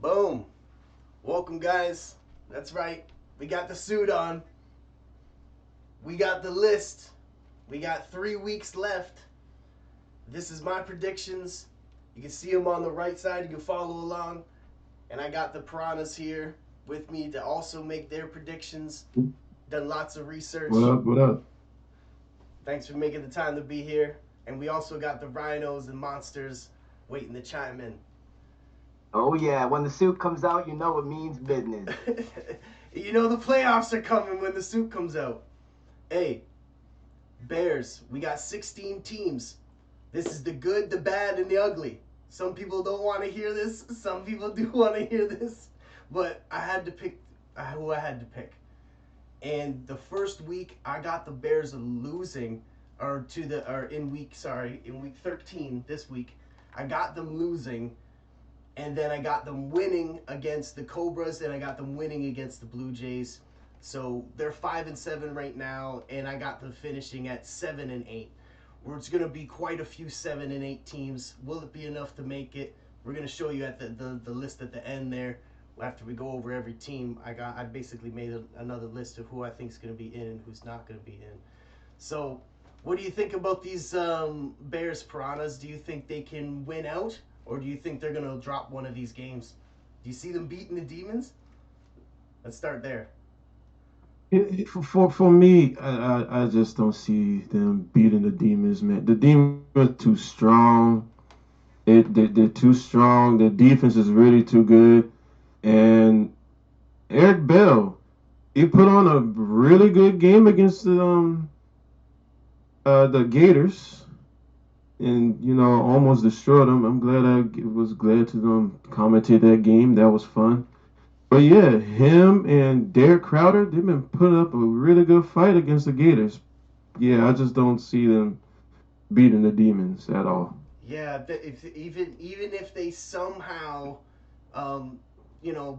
Boom. Welcome, guys. That's right. We got the suit on. We got the list. We got 3 weeks left. This is my predictions. You can see them on the right side. You can follow along. And I got the Piranhas here with me to also make their predictions. Done lots of What research. up? What up? Thanks for making the time to be here. And we also got the Rhinos and Monsters waiting to chime in. Oh yeah, when the suit comes out, you know it means business. You know the playoffs are coming when the suit comes out. Hey, Bears, we got 16 teams. This is the good, the bad, and the ugly. Some people don't want to hear this. Some people do want to hear this. But I had to pick who I had to pick. And the first week, I got the Bears losing, in week 13 this week, I got them losing, and then I got them winning against the Cobras, and I got them winning against the Blue Jays. So they're 5-7 right now, and I got them finishing at 7-8. Where it's going to be quite a few 7-8 teams. Will it be enough to make it? We're going to show you at the list at the end there. After we go over every team, I basically made another list of who I think is going to be in and who's not going to be in. So, what do you think about these Bears Piranhas? Do you think they can win out, or do you think they're going to drop one of these games? Do you see them beating the Demons? Let's start there. For me, I just don't see them beating the demons, man. The demons are too strong. They're too strong. The defense is really too good. And Eric Bell, he put on a really good game against the Gators, and almost destroyed them. I'm glad was glad to commentate that game. That was fun. But yeah, him and Derek Crowder, they've been putting up a really good fight against the Gators. Yeah, I just don't see them beating the Demons at all. Yeah, even if they somehow, um,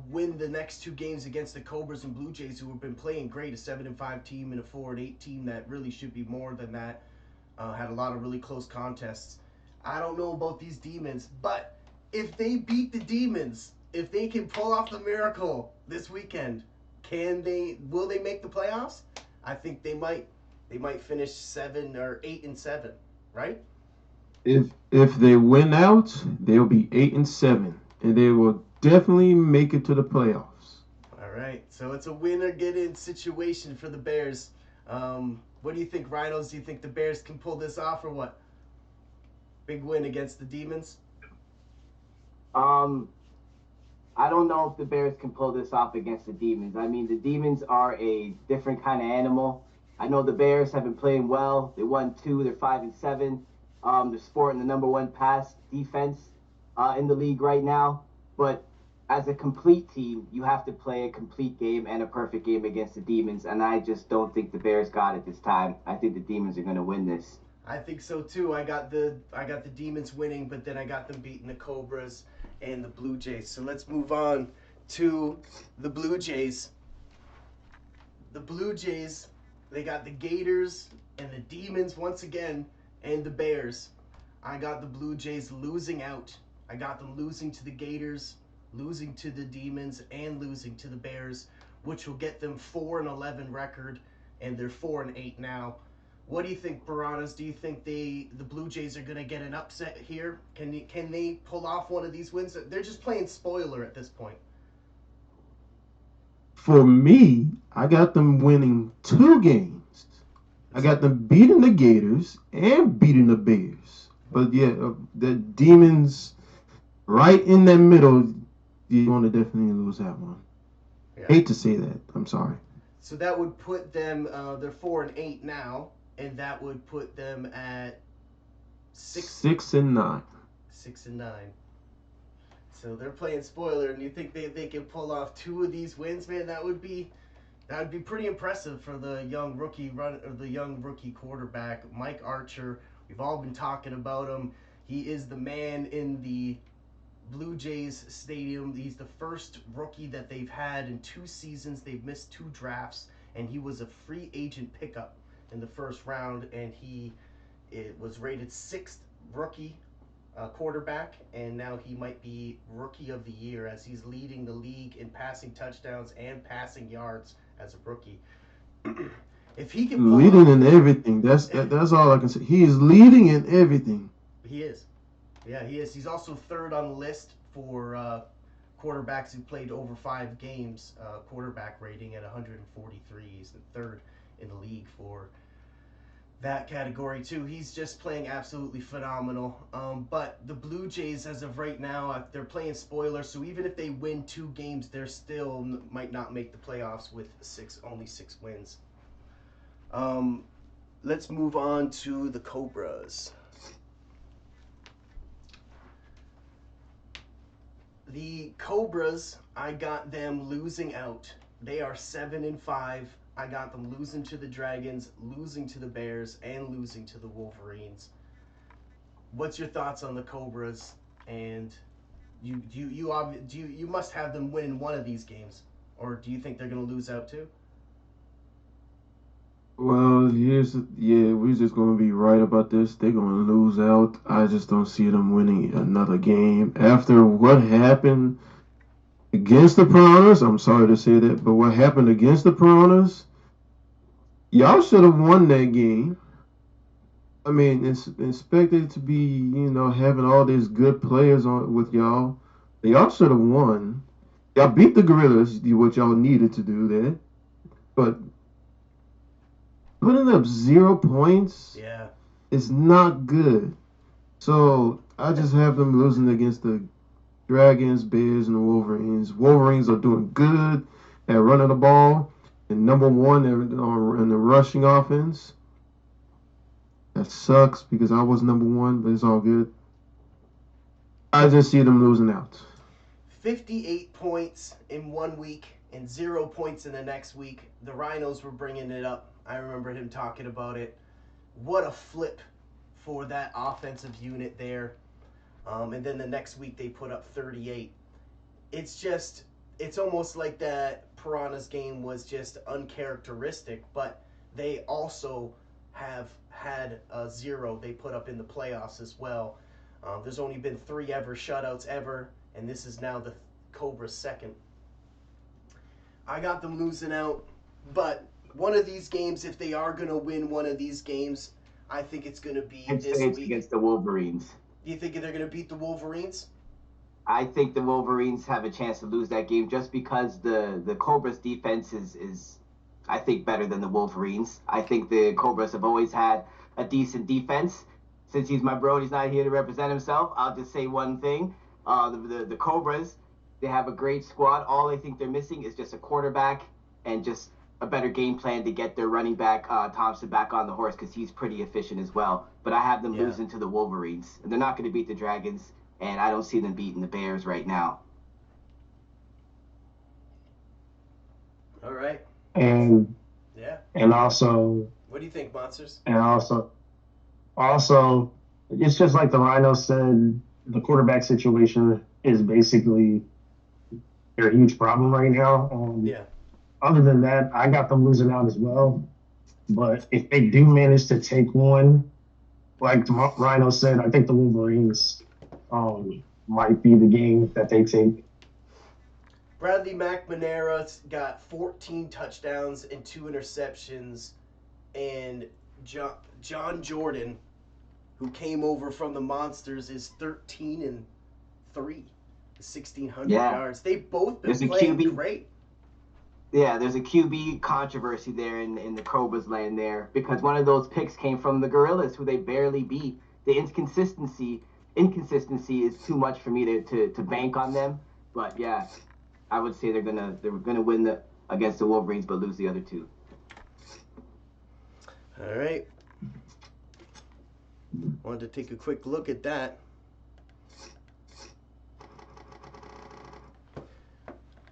win the next two games against the Cobras and Blue Jays, who have been playing great, a 7-5 team and a 4-8 team that really should be more than that. Had a lot of really close contests. I don't know about these Demons, but if they beat the Demons, if they can pull off the miracle this weekend, can they? Will they make the playoffs? I think they might. They might finish 7 or 8-7, right? If they win out, they'll be 8-7, and they will definitely make it to the playoffs. All right, so it's a winner get in situation for the Bears. What do you think, Rhinos? Do you think the Bears can pull this off or what? Big win against the Demons? Um, I don't know if the Bears can pull this off against the Demons. I mean, the Demons are a different kind of animal. I know the Bears have been playing well. They won two. They're 5-7. They're sporting the number one pass defense in the league right now. But as a complete team, you have to play a complete game and a perfect game against the Demons. And I just don't think the Bears got it this time. I think the Demons are going to win this. I think so too. I got the Demons winning, but then I got them beating the Cobras and the Blue Jays. So let's move on to the Blue Jays. The Blue Jays, they got the Gators and the Demons once again, and the Bears. I got the Blue Jays losing out. I got them losing to the Gators, losing to the Demons, and losing to the Bears, which will get them 4-11 record, and they're 4-8 now. What do you think, Piranhas? Do you think the Blue Jays are going to get an upset here? Can they pull off one of these wins? They're just playing spoiler at this point. For me, I got them winning two games. I got them beating the Gators and beating the Bears. But yeah, the Demons right in that middle, you're going to definitely lose that one. Yeah. Hate to say that. I'm sorry. So that would put them. They're 4-8 now, and that would put them at six 6-9. 6-9. So they're playing spoiler, and you think they can pull off two of these wins, man? That would be pretty impressive for the young rookie quarterback, Mike Archer. We've all been talking about him. He is the man in the Blue Jays stadium. He's the first rookie that they've had in 2 seasons. They've missed 2 drafts, and he was a free agent pickup in the first round, and he was rated sixth rookie quarterback, and now he might be rookie of the year as he's leading the league in passing touchdowns and passing yards as a rookie. If he can pull Leading off, in everything. That's all I can say. He is leading in everything. he is. Yeah, he is. He's also third on the list for quarterbacks who played over 5 games, quarterback rating at 143. He's the third in the league for that category too. He's just playing absolutely phenomenal. But the Blue Jays, as of right now, they're playing spoiler. So even if they win 2 games, they're still might not make the playoffs with only 6 wins. Um, let's move on to the Cobras. The Cobras, I got them losing out. They are 7-5. I got them losing to the Dragons, losing to the Bears, and losing to the Wolverines. What's your thoughts on the Cobras? And you must have them winning one of these games, or do you think they're going to lose out too? Well, yeah, we're just gonna be right about this. They're gonna lose out. I just don't see them winning another game after what happened against the Piranhas. I'm sorry to say that, but what happened against the Piranhas, y'all should have won that game. I mean, it's expected to be, having all these good players on with y'all. Y'all should have won. Y'all beat the Gorillas, what y'all needed to do there. But putting up 0 points Yeah. is not good. So I just have them losing against the Dragons, Bears, and the Wolverines. Wolverines are doing good at running the ball, and number one in the rushing offense. That sucks because I was number one, but it's all good. I just see them losing out. 58 points in 1 week and 0 points in the next week. The Rhinos were bringing it up. I remember him talking about it. What a flip for that offensive unit there. And then the next week they put up 38. It's almost like that Piranhas game was just uncharacteristic, but they also have had a 0 they put up in the playoffs as well. There's only been 3 ever shutouts ever, and this is now the Cobra's second. I got them losing out, but one of these games, if they are going to win one of these games, I think it's going to be I'd this say it's week. against the Wolverines. Do you think they're going to beat the Wolverines? I think the Wolverines have a chance to lose that game just because the Cobras defense is I think better than the Wolverines. I think the Cobras have always had a decent defense. Since he's my bro and he's not here to represent himself, I'll just say one thing. The Cobras, they have a great squad. All I think they're missing is just a quarterback and just a better game plan to get their running back Thompson back on the horse because he's pretty efficient as well. But I have them losing to the Wolverines, and they're not going to beat the Dragons, and I don't see them beating the Bears right now. All right. And Yeah. and also What do you think, Monsters? and also it's just like the Rhino said, the quarterback situation is basically a huge problem right now. Yeah. Other than that, I got them losing out as well. But if they do manage to take one, like Rhino said, I think the Wolverines might be the game that they take. Bradley McNamara's got 14 touchdowns and 2 interceptions, and John Jordan, who came over from the Monsters, is 13-3, 1,600 yards. They've both been playing great. Yeah, there's a QB controversy there in the Cobras land there because one of those picks came from the Gorillas, who they barely beat. The inconsistency is too much for me to bank on them. But yeah, I would say they're gonna win against the Wolverines, but lose the other 2. All right. Wanted to take a quick look at that.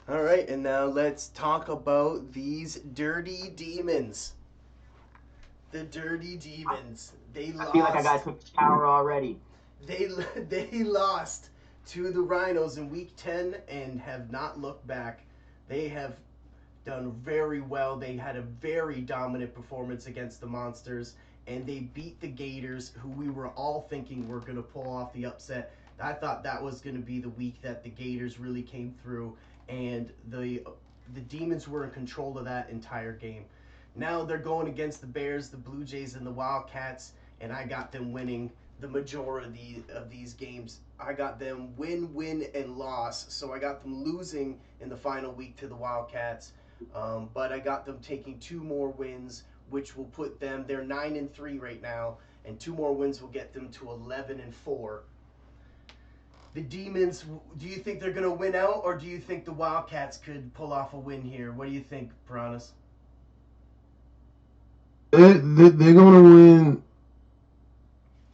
All right, and now let's talk about these Dirty Demons. The Dirty Demons. They lost. I feel like I gotta take a shower already. They lost to the Rhinos in Week 10 and have not looked back. They have done very well. They had a very dominant performance against the Monsters, and they beat the Gators, who we were all thinking were going to pull off the upset. I thought that was going to be the week that the Gators really came through, and the Demons were in control of that entire game. Now they're going against the Bears, the Blue Jays, and the Wildcats, and I got them winning the majority of these games. I got them win, and loss. So I got them losing in the final week to the Wildcats, but I got them taking 2 more wins, which will put them. They're 9-3 right now, and 2 more wins will get them to 11-4. The Demons, do you think they're going to win out, or do you think the Wildcats could pull off a win here? What do you think, Piranhas? They're going to win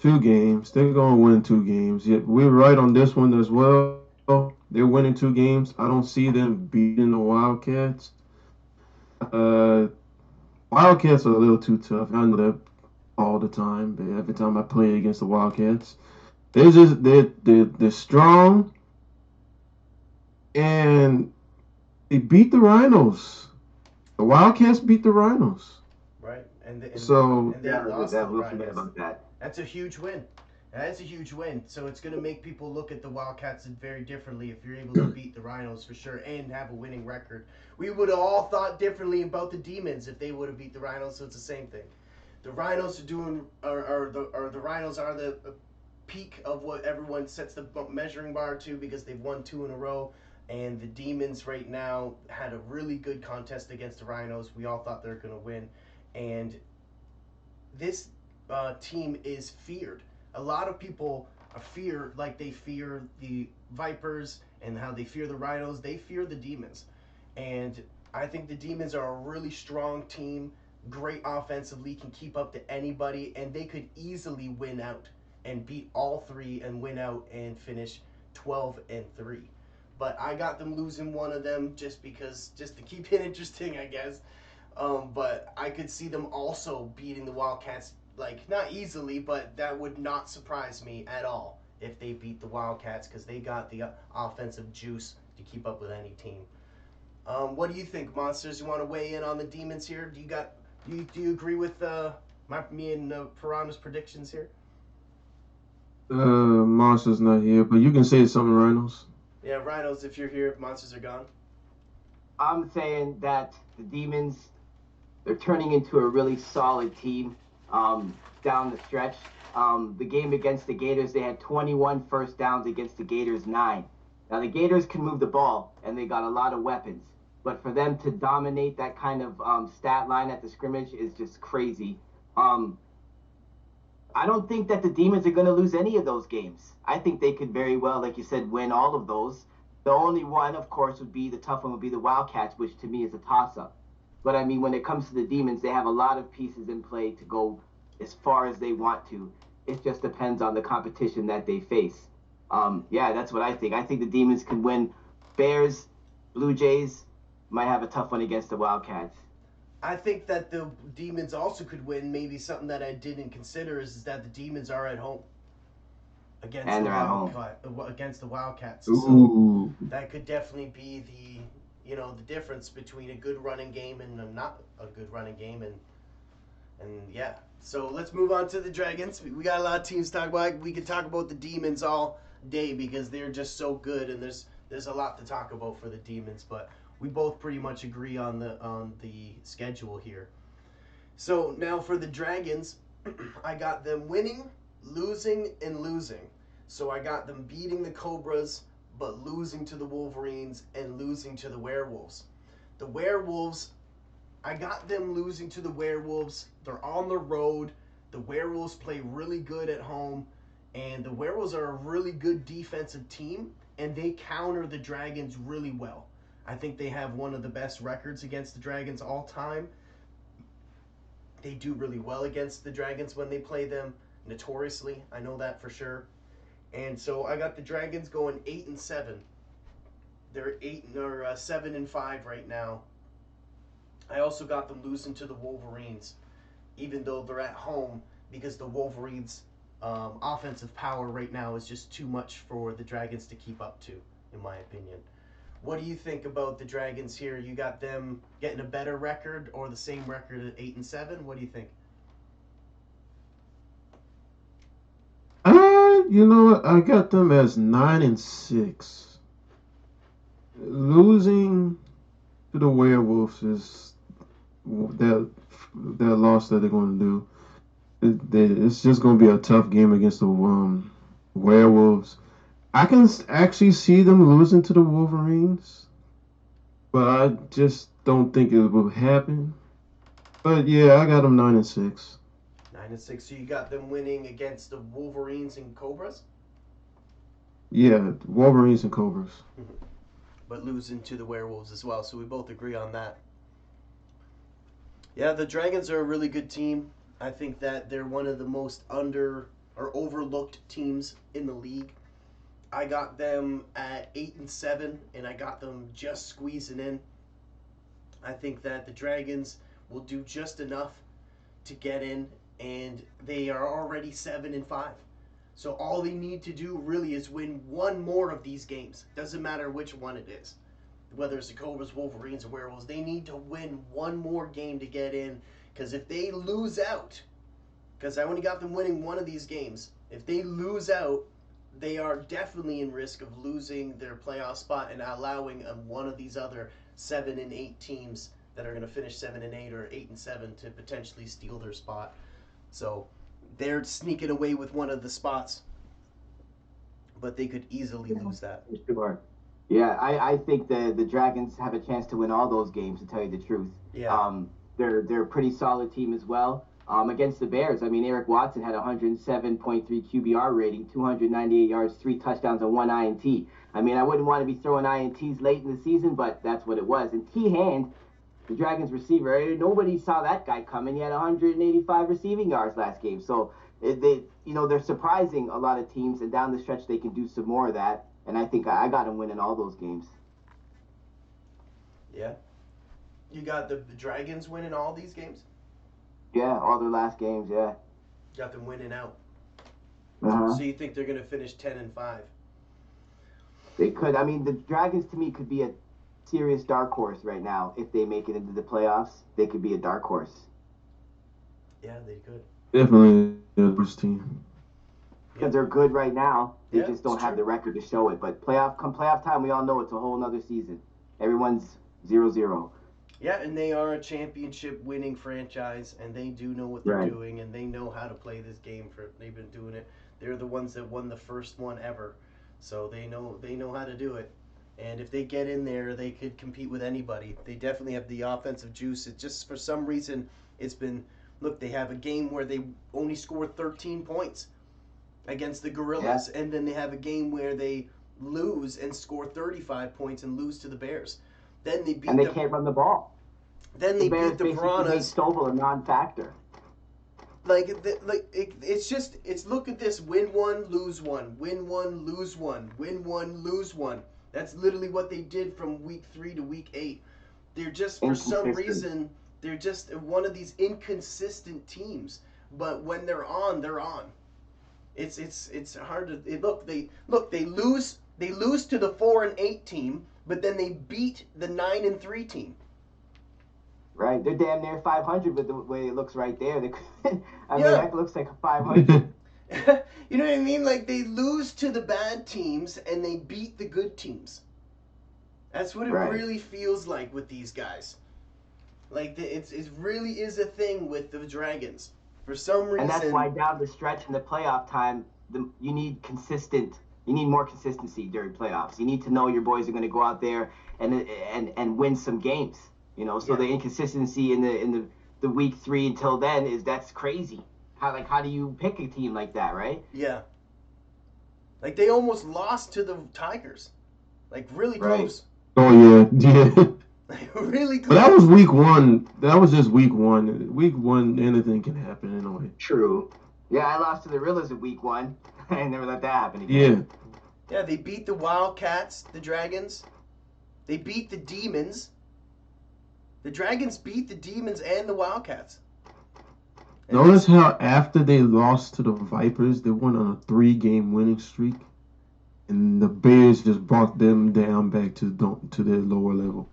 2 games. They're going to win 2 games. Yeah, we're right on this one as well. They're winning 2 games. I don't see them beating the Wildcats. Wildcats are a little too tough. I know that all the time. Every time I play against the Wildcats, they're strong, and they beat the Rhinos. The Wildcats beat the Rhinos. Right, and they Yeah, lost that to the we'll forget Rhinos. about that. That's a huge win. That's a huge win. So it's going to make people look at the Wildcats very differently if you're able to beat the Rhinos for sure and have a winning record. We would have all thought differently about the Demons if they would have beat the Rhinos. So it's the same thing. The Rhinos the Rhinos are the peak of what everyone sets the measuring bar to because they've won 2 in a row. And the Demons right now had a really good contest against the Rhinos. We all thought they were going to win. And this team is feared. A lot of people fear, like they fear the Vipers and how they fear the Rhinos. They fear the Demons. And I think the Demons are a really strong team, great offensively, can keep up to anybody, and they could easily win out and beat all 3 and win out and finish 12-3. But I got them losing one of them just to keep it interesting, I guess. But I could see them also beating the Wildcats, like not easily, but that would not surprise me at all if they beat the Wildcats because they got the offensive juice to keep up with any team. What do you think, Monsters? You want to weigh in on the Demons here? Do you agree with me and Piranha's predictions here? Monster's not here, but you can say something, Rhinos. Yeah, Rhinos, if you're here, Monsters are gone. I'm saying that the Demons, they're turning into a really solid team down the stretch. The game against the Gators, they had 21 first downs against the Gators 9. Now, the Gators can move the ball, and they got a lot of weapons. But for them to dominate that kind of stat line at the scrimmage is just crazy. I don't think that the Demons are going to lose any of those games. I think they could very well, like you said, win all of those. The only one, of course, the tough one would be the Wildcats, which to me is a toss-up. But I mean, when it comes to the Demons, they have a lot of pieces in play to go as far as they want to. It just depends on the competition that they face. Yeah, that's what I think. I think the Demons can win. Bears, Blue Jays might have a tough one against the Wildcats. I think that the Demons also could win. Maybe something that I didn't consider is that the Demons are at home against the Wildcats. Ooh. So that could definitely be the difference between a good running game and not a good running game, and yeah. So let's move on to the Dragons. We got a lot of teams to talk about. We could talk about the Demons all day because they're just so good, and there's a lot to talk about for the Demons, but we both pretty much agree on the schedule here. So now for the Dragons, I got them winning, losing, and losing. So I got them beating the Cobras, but losing to the Wolverines and losing to the Werewolves. The Werewolves, I got them losing to the Werewolves. They're on the road. The Werewolves play really good at home, and the Werewolves are a really good defensive team, and they counter the Dragons really well. I think they have one of the best records against the Dragons all time. They do really well against the Dragons when they play them, notoriously. I know that for sure. And so I got the Dragons going 8-7. They're 7-5 right now. I also got them losing to the Wolverines, even though they're at home, because the Wolverines' offensive power right now is just too much for the Dragons to keep up to, in my opinion. What do you think about the Dragons here? You got them getting a better record or the same record at 8-7? What do you think? You know what? I got them as 9-6. Losing to the Werewolves is their loss that they're going to do. It's just going to be a tough game against the Werewolves. I can actually see them losing to the Wolverines, but I just don't think it will happen. But yeah, I got them 9-6. 9-6. So you got them winning against the Wolverines and Cobras, Yeah, Wolverines and Cobras. but losing to the Werewolves as well. So we both agree on that. Yeah, the Dragons are a really good team. I think that they're one of the most under or overlooked teams in the league. I got them at 8-7, and I got them just squeezing in. I think that the Dragons will do just enough to get in, and they are already 7-5. So all they need to do really is win one more of these games. Doesn't matter which one it is, whether it's the Cobras, Wolverines, or Werewolves. They need to win one more game to get in, because if they lose out, because I only got them winning one of these games, if they lose out, they are definitely in risk of losing their playoff spot and allowing one of these other 7-8 teams that are going to finish 7-8 or 8-7 to potentially steal their spot. So they're sneaking away with one of the spots, but they could easily lose that. Sure. Yeah, I think the Dragons have a chance to win all those games, to tell you the truth. Yeah. They're a pretty solid team as well. Against the Bears, I mean, Eric Watson had 107.3 QBR rating, 298 yards, 3 touchdowns, and 1 INT. I mean, I wouldn't want to be throwing INTs late in the season, but that's what it was. And T. Hand, the Dragons receiver, nobody saw that guy coming. He had 185 receiving yards last game. So they're surprising a lot of teams, and down the stretch they can do some more of that. And I think I got them winning all those games. Yeah. You got the Dragons winning all these games? Yeah, all their last games, yeah. Got them winning out. Uh-huh. So you think they're going to finish 10-5? They could. I mean, the Dragons to me could be a serious dark horse right now. If they make it into the playoffs, they could be a dark horse. Yeah, they could. Definitely the worst team. Because they're good right now. They Yeah, just don't it's have true. the record to show it. But come playoff time, we all know it's a whole other season. Everyone's 0-0. Yeah, and they are a championship-winning franchise, and they do know what they're Right. doing, and they know how to play this game. They've been doing it. They're the ones that won the first one ever, so they know how to do it. And if they get in there, they could compete with anybody. They definitely have the offensive juice. It just for some reason it's been look. They have a game where they only scored 13 points against the Gorillas, and then they have a game where they lose and score 35 points and lose to the Bears. Then they beat And they can't run the ball. Then The they Bears beat the basically made Piranhas. Stovall a non-factor. It's look at this: win one, lose one, win one, lose one, win one, lose one. That's literally what they did from week 3 to week 8. They're just for some reason they're just one of these inconsistent teams. But when they're on, they're on. It's hard to they lose to the 4-8 team, but then they beat the 9-3 team. Right, they're damn near 500 with the way it looks right there. Mean, that looks like 500. You know what I mean? Like they lose to the bad teams and they beat the good teams. That's what it really feels like with these guys. Like it really is a thing with the Dragons for some reason. And that's why down the stretch in the playoff time, you need more consistency during playoffs. You need to know your boys are going to go out there and win some games. So the inconsistency in the week 3 until then that's crazy. How do you pick a team like that, right? Yeah. Like they almost lost to the Tigers, like really close. Oh yeah. Like, really close. But that was week 1. That was just week 1. Week 1, anything can happen in a way. True. Yeah, I lost to the Gorillas in week 1. I never let that happen again. Yeah, they beat the Wildcats, the Dragons. They beat the Demons. The Dragons beat the Demons and the Wildcats. And Notice how after they lost to the Vipers, they went on a 3-game winning streak, and the Bears just brought them down back to their lower level.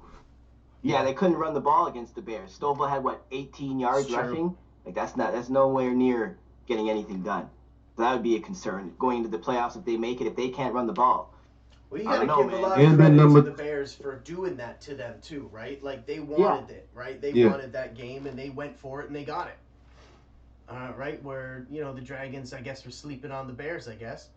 Yeah, they couldn't run the ball against the Bears. Stovall had 18 yards rushing. Like that's nowhere near getting anything done. That would be a concern going into the playoffs if they make it, if they can't run the ball. Well, you I got to don't know, give a man. lot And of then credit to number the Bears for doing that to them too, right? Like they Yeah. wanted it, right? They Yeah. wanted that game and they went for it and they got it. Right? Where, the Dragons, I guess, were sleeping on the Bears, I guess.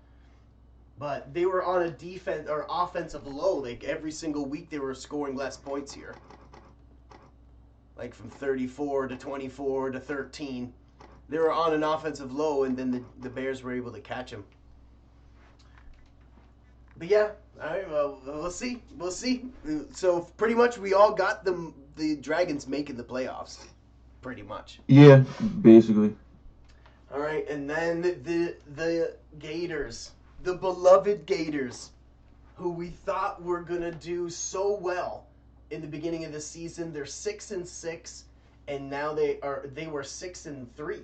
But they were on a defense or offensive low. Like every single week they were scoring less points here. Like from 34 to 24 to 13. They were on an offensive low, and then the Bears were able to catch them. But yeah, all right, well, we'll see. We'll see. So pretty much we all got the Dragons making the playoffs. Pretty much. Yeah, basically. All right, and then the Gators, the beloved Gators, who we thought were gonna do so well in the beginning of the season. They're 6-6, and now they were 6-3,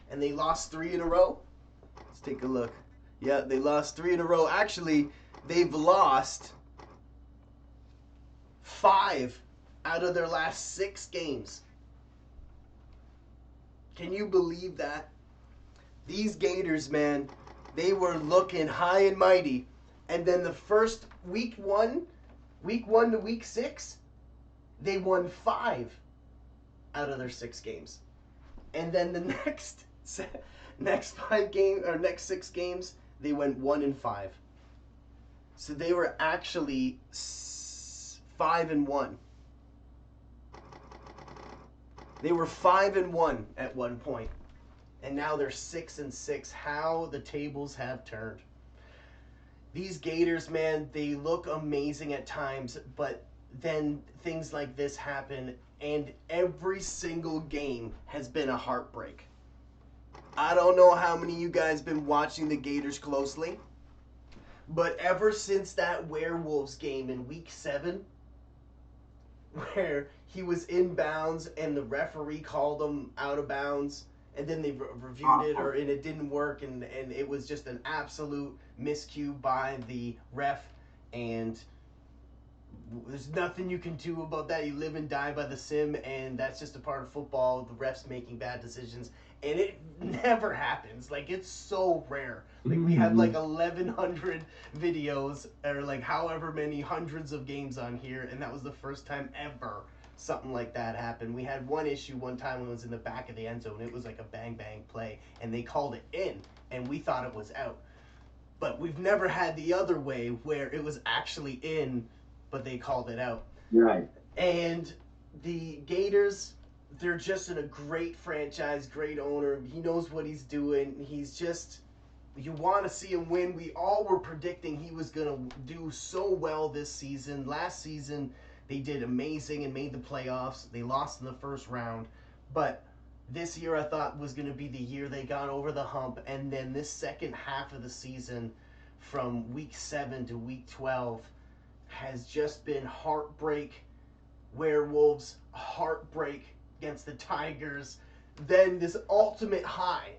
and they lost 3 in a row. Let's take a look. Yeah, they lost 3 in a row. Actually, they've lost 5 out of their last 6 games. Can you believe that? These Gators, man, they were looking high and mighty. And then the first week 1 to week 6, they won 5 out of their 6 games. And then the next 5 games or next 6 games, they went 1-5. So they were actually 5-1. They were 5-1 at one point, and now they're 6-6. How the tables have turned. These Gators, man, they look amazing at times, but then things like this happen, and every single game has been a heartbreak. I don't know how many of you guys been watching the Gators closely, but ever since that Werewolves game in week 7, where he was in bounds and the referee called him out of bounds, and then they reviewed it, and it didn't work, and it was just an absolute miscue by the ref, and there's nothing you can do about that. You live and die by the sim, and that's just a part of football, the refs making bad decisions, and it never happens. Like, it's so rare. Like, we have like 1,100 videos, or like however many hundreds of games on here, and that was the first time ever something like that happened. We had one issue one time when it was in the back of the end zone. It was like a bang bang play, and they called it in, and we thought it was out. But we've never had the other way where it was actually in, but they called it out. Right. And the Gators, they're just in a great franchise, great owner. He knows what he's doing. He's just, you want to see him win. We all were predicting he was going to do so well this season. Last season, they did amazing and made the playoffs. They lost in the first round. But this year I thought was going to be the year they got over the hump. And then this second half of the season, from week 7 to week 12, has just been heartbreak. Werewolves, heartbreak against the Tigers. Then this ultimate high.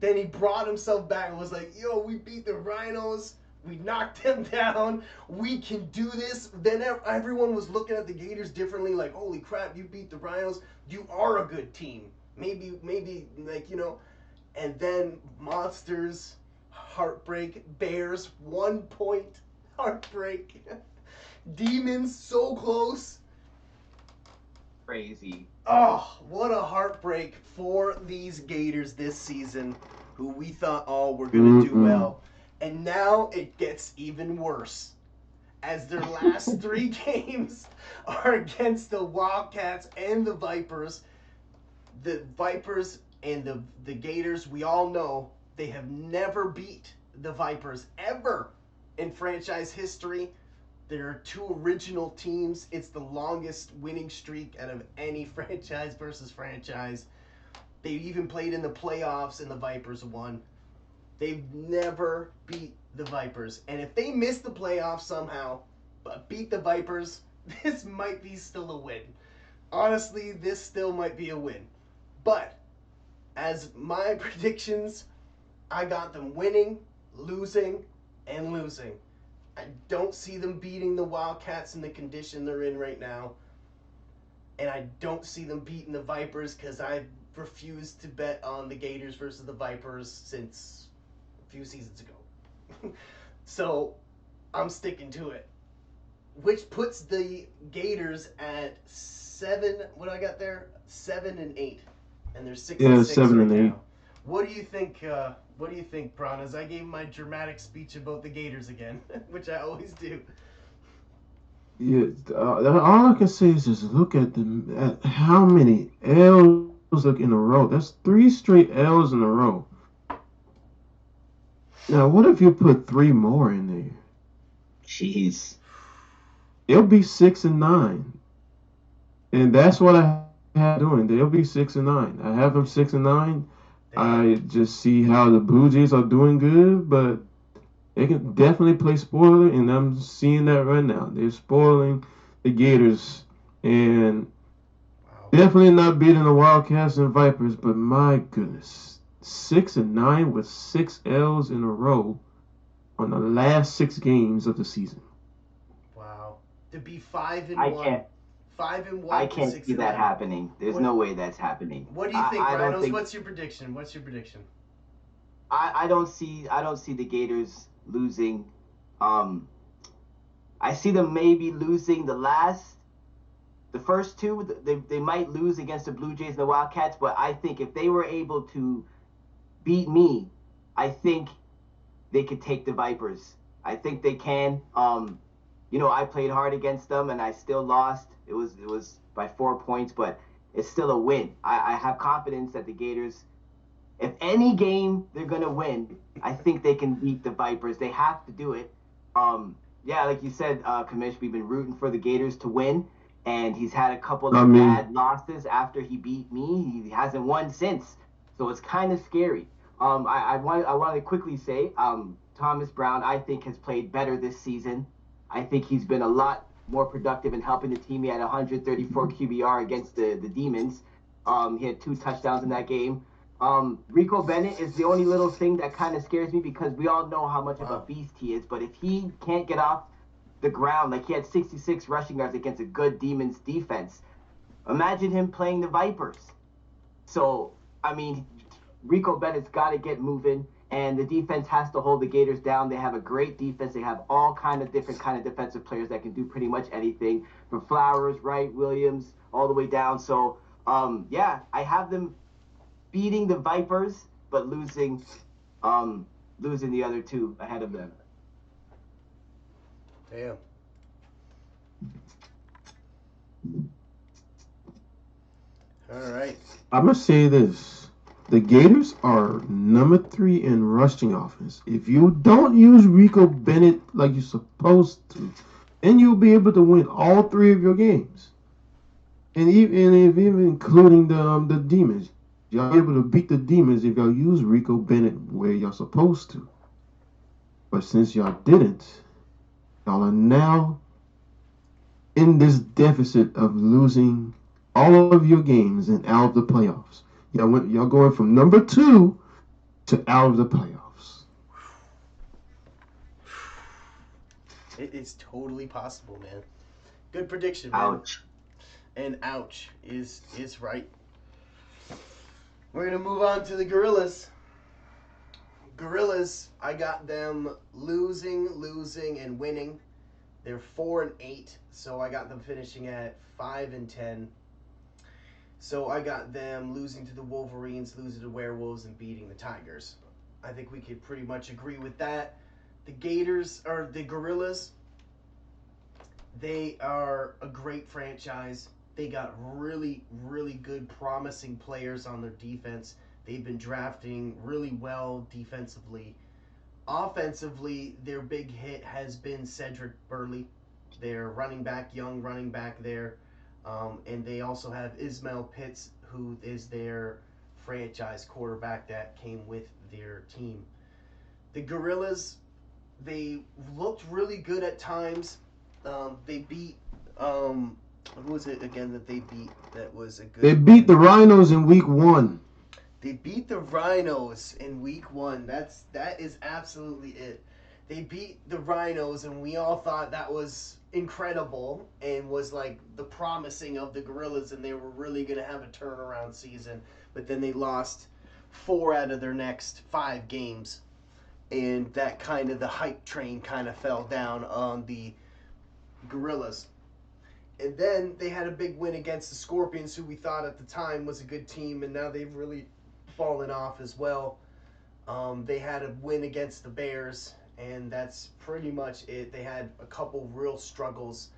Then he brought himself back and was like, yo, we beat the RHINOS. We knocked them down. We can do this. Then everyone was looking at the Gators differently, like, holy crap, you beat the RHINOS. You are a good team. Maybe, like, And then Monsters, heartbreak. Bears, 1 point, heartbreak. Demons, so close. Crazy. Oh, what a heartbreak for these Gators this season, who we thought all were going to do well. And now it gets even worse, as their last 3 games are against the Wildcats and the Vipers. The Vipers and the Gators, we all know, they have never beat the Vipers ever in franchise history. There are 2 original teams. It's the longest winning streak out of any franchise versus franchise. They even played in the playoffs and the Vipers won. They've never beat the Vipers. And if they miss the playoffs somehow, but beat the Vipers, this might be still a win. Honestly, this still might be a win. But as my predictions, I got them winning, losing, and losing. I don't see them beating the Wildcats in the condition they're in right now. And I don't see them beating the Vipers because I refused to bet on the Gators versus the Vipers since a few seasons ago. So I'm sticking to it, which puts the Gators at 7. What do I got there? 7-8, and they're 6-6 7 right and 8. now. What do you think? What do you think, Piranhas? I gave my dramatic speech about the Gators again, which I always do. Yeah, all I can say is just look at at how many L's look in a row. That's 3 straight L's in a row. Now, what if you put 3 more in there? Jeez. They'll be 6-9, and that's what I have doing. They'll be 6-9. I have them 6-9. I just see how the Blue Jays are doing good, but they can definitely play spoiler, and I'm seeing that right now. They're spoiling the Gators, and definitely not beating the Wildcats and Vipers. But my goodness, 6-9 with 6 L's in a row on the last 6 games of the season. Wow. To be 5-1. I can't. 5-1. I can't see that 6-9. happening. There's no way that's happening. What do you think, I don't Rhinos? think. What's your prediction? I don't see the Gators losing. I see them maybe losing the first two. They might lose against the Blue Jays and the Wildcats, but I think if they were able to beat me, I think they could take the Vipers. I think they can. I played hard against them and I still lost. It was by 4 points, but it's still a win. I have confidence that the Gators, if any game they're gonna win, I think they can beat the Vipers. They have to do it. Like you said, Commish, we've been rooting for the Gators to win, and he's had a couple of bad losses after he beat me. He hasn't won since, so it's kind of scary. I want to quickly say, Thomas Brown, I think, has played better this season. I think he's been a lot more productive in helping the team. He had 134 QBR against the Demons. He had 2 touchdowns in that game. Rico Bennett is the only little thing that kind of scares me because we all know how much of a beast he is. But if he can't get off the ground, like he had 66 rushing yards against a good Demons defense, imagine him playing the Vipers. So, I mean, Rico Bennett's got to get moving, and the defense has to hold the Gators down. They have a great defense. They have all kind of different kind of defensive players that can do pretty much anything, from Flowers, Wright, Williams, all the way down. So, I have them beating the Vipers, but losing the other two ahead of them. Damn. All right. I'm gonna say this: the Gators are number 3 in rushing offense. If you don't use Rico Bennett like you're supposed to, then you'll be able to win all 3 of your games, and even including the Demons. Y'all able to beat the Demons if y'all use Rico Bennett where y'all supposed to. But since y'all didn't, y'all are now in this deficit of losing all of your games and out of the playoffs. Y'all going from number 2 to out of the playoffs. It is totally possible, man. Good prediction, man. Ouch. And ouch is right. We're going to move on to the Gorillas. Gorillas, I got them losing, and winning. They're 4-8, so I got them finishing at 5-10. So I got them losing to the Wolverines, losing to Werewolves, and beating the Tigers. I think we could pretty much agree with that. The Gorillas, they are a great franchise. They got really, really good, promising players on their defense. They've been drafting really well defensively. Offensively, their big hit has been Cedric Burley, their young running back there. And they also have Ismail Pitts, who is their franchise quarterback that came with their team. The Gorillas, they looked really good at times. They beat... who was it again that they beat? That was a good. They beat the Rhinos in week 1. They beat the Rhinos in week 1. That is absolutely it. They beat the Rhinos, and we all thought that was incredible and was like the promising of the Gorillas, and they were really going to have a turnaround season. But then they lost 4 out of their next 5 games, and that kind of the hype train kind of fell down on the Gorillas. And then they had a big win against the Scorpions, who we thought at the time was a good team, and now they've really fallen off as well. They had a win against the Bears, and that's pretty much it. They had a couple real struggles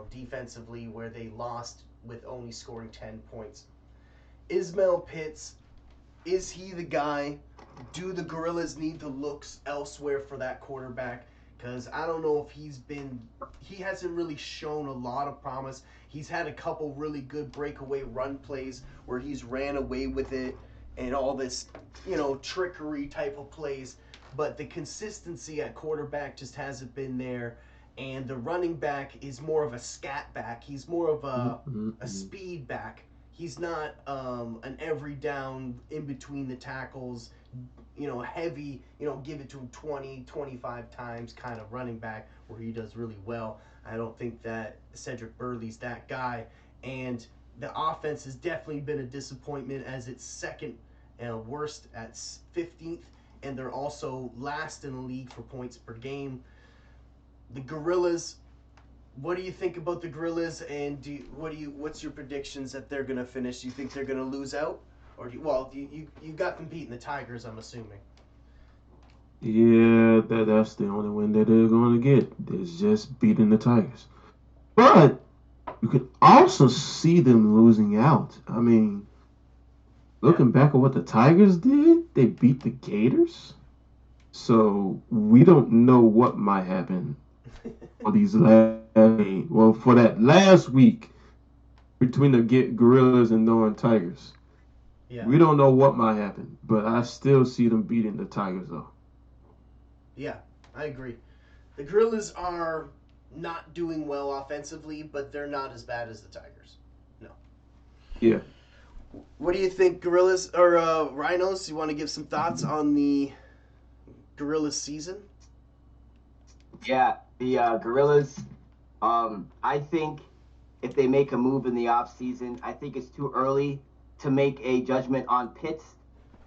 defensively where they lost with only scoring 10 points. Ismail Pitts, is he the guy? Do the Gorillas need to look elsewhere for that quarterback? Because I don't know if he hasn't really shown a lot of promise. He's had a couple really good breakaway run plays where he's ran away with it and all this, trickery type of plays. But the consistency at quarterback just hasn't been there. And the running back is more of a scat back. He's more of a speed back. He's not an every down, in between the tackles, heavy, give it to him 20, 25 times kind of running back where he does really well. I don't think that Cedric Burley's that guy. And the offense has definitely been a disappointment, as it's second worst at 15th, and they're also last in the league for points per game. The Gorillas, what do you think about the Gorillas, and what's your predictions that they're going to finish? Do you think they're going to lose out? Or you got them beating the Tigers, I'm assuming. Yeah, that's the only win that they're going to get. It's just beating the Tigers. But you could also see them losing out. I mean, looking back at what the Tigers did, they beat the Gators. So we don't know what might happen for these for that last week between the Gorillas and Northern Tigers. Yeah. We don't know what might happen, but I still see them beating the Tigers, though. Yeah, I agree. The Gorillas are not doing well offensively, but they're not as bad as the Tigers. No. Yeah. What do you think, Gorillas or Rhinos? You want to give some thoughts on the Gorillas season? Yeah, the Gorillas. I think if they make a move in the off season, I think it's too early to make a judgment on Pitts.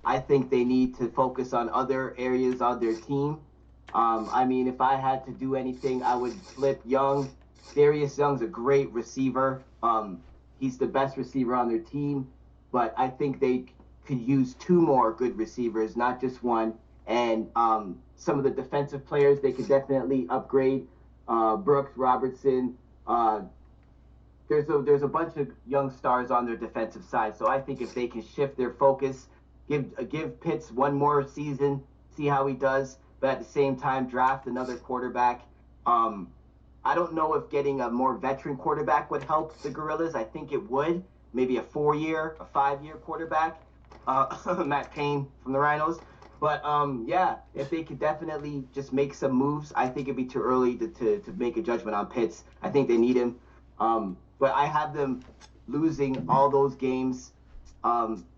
I think they need to focus on other areas of their team. If I had to do anything, I would flip Young. Darius Young's a great receiver. He's the best receiver on their team, but I think they could use 2 more good receivers, not just one. And some of the defensive players they could definitely upgrade. Brooks, Robertson. There's a bunch of young stars on their defensive side, so I think if they can shift their focus, give Pitts one more season, see how he does, but at the same time draft another quarterback. I don't know if getting a more veteran quarterback would help the Gorillas. I think it would. Maybe a 4-year, a 5-year quarterback, Matt Payne from the Rhinos. But if they could definitely just make some moves, I think it'd be too early to make a judgment on Pitts. I think they need him. But I have them losing all those games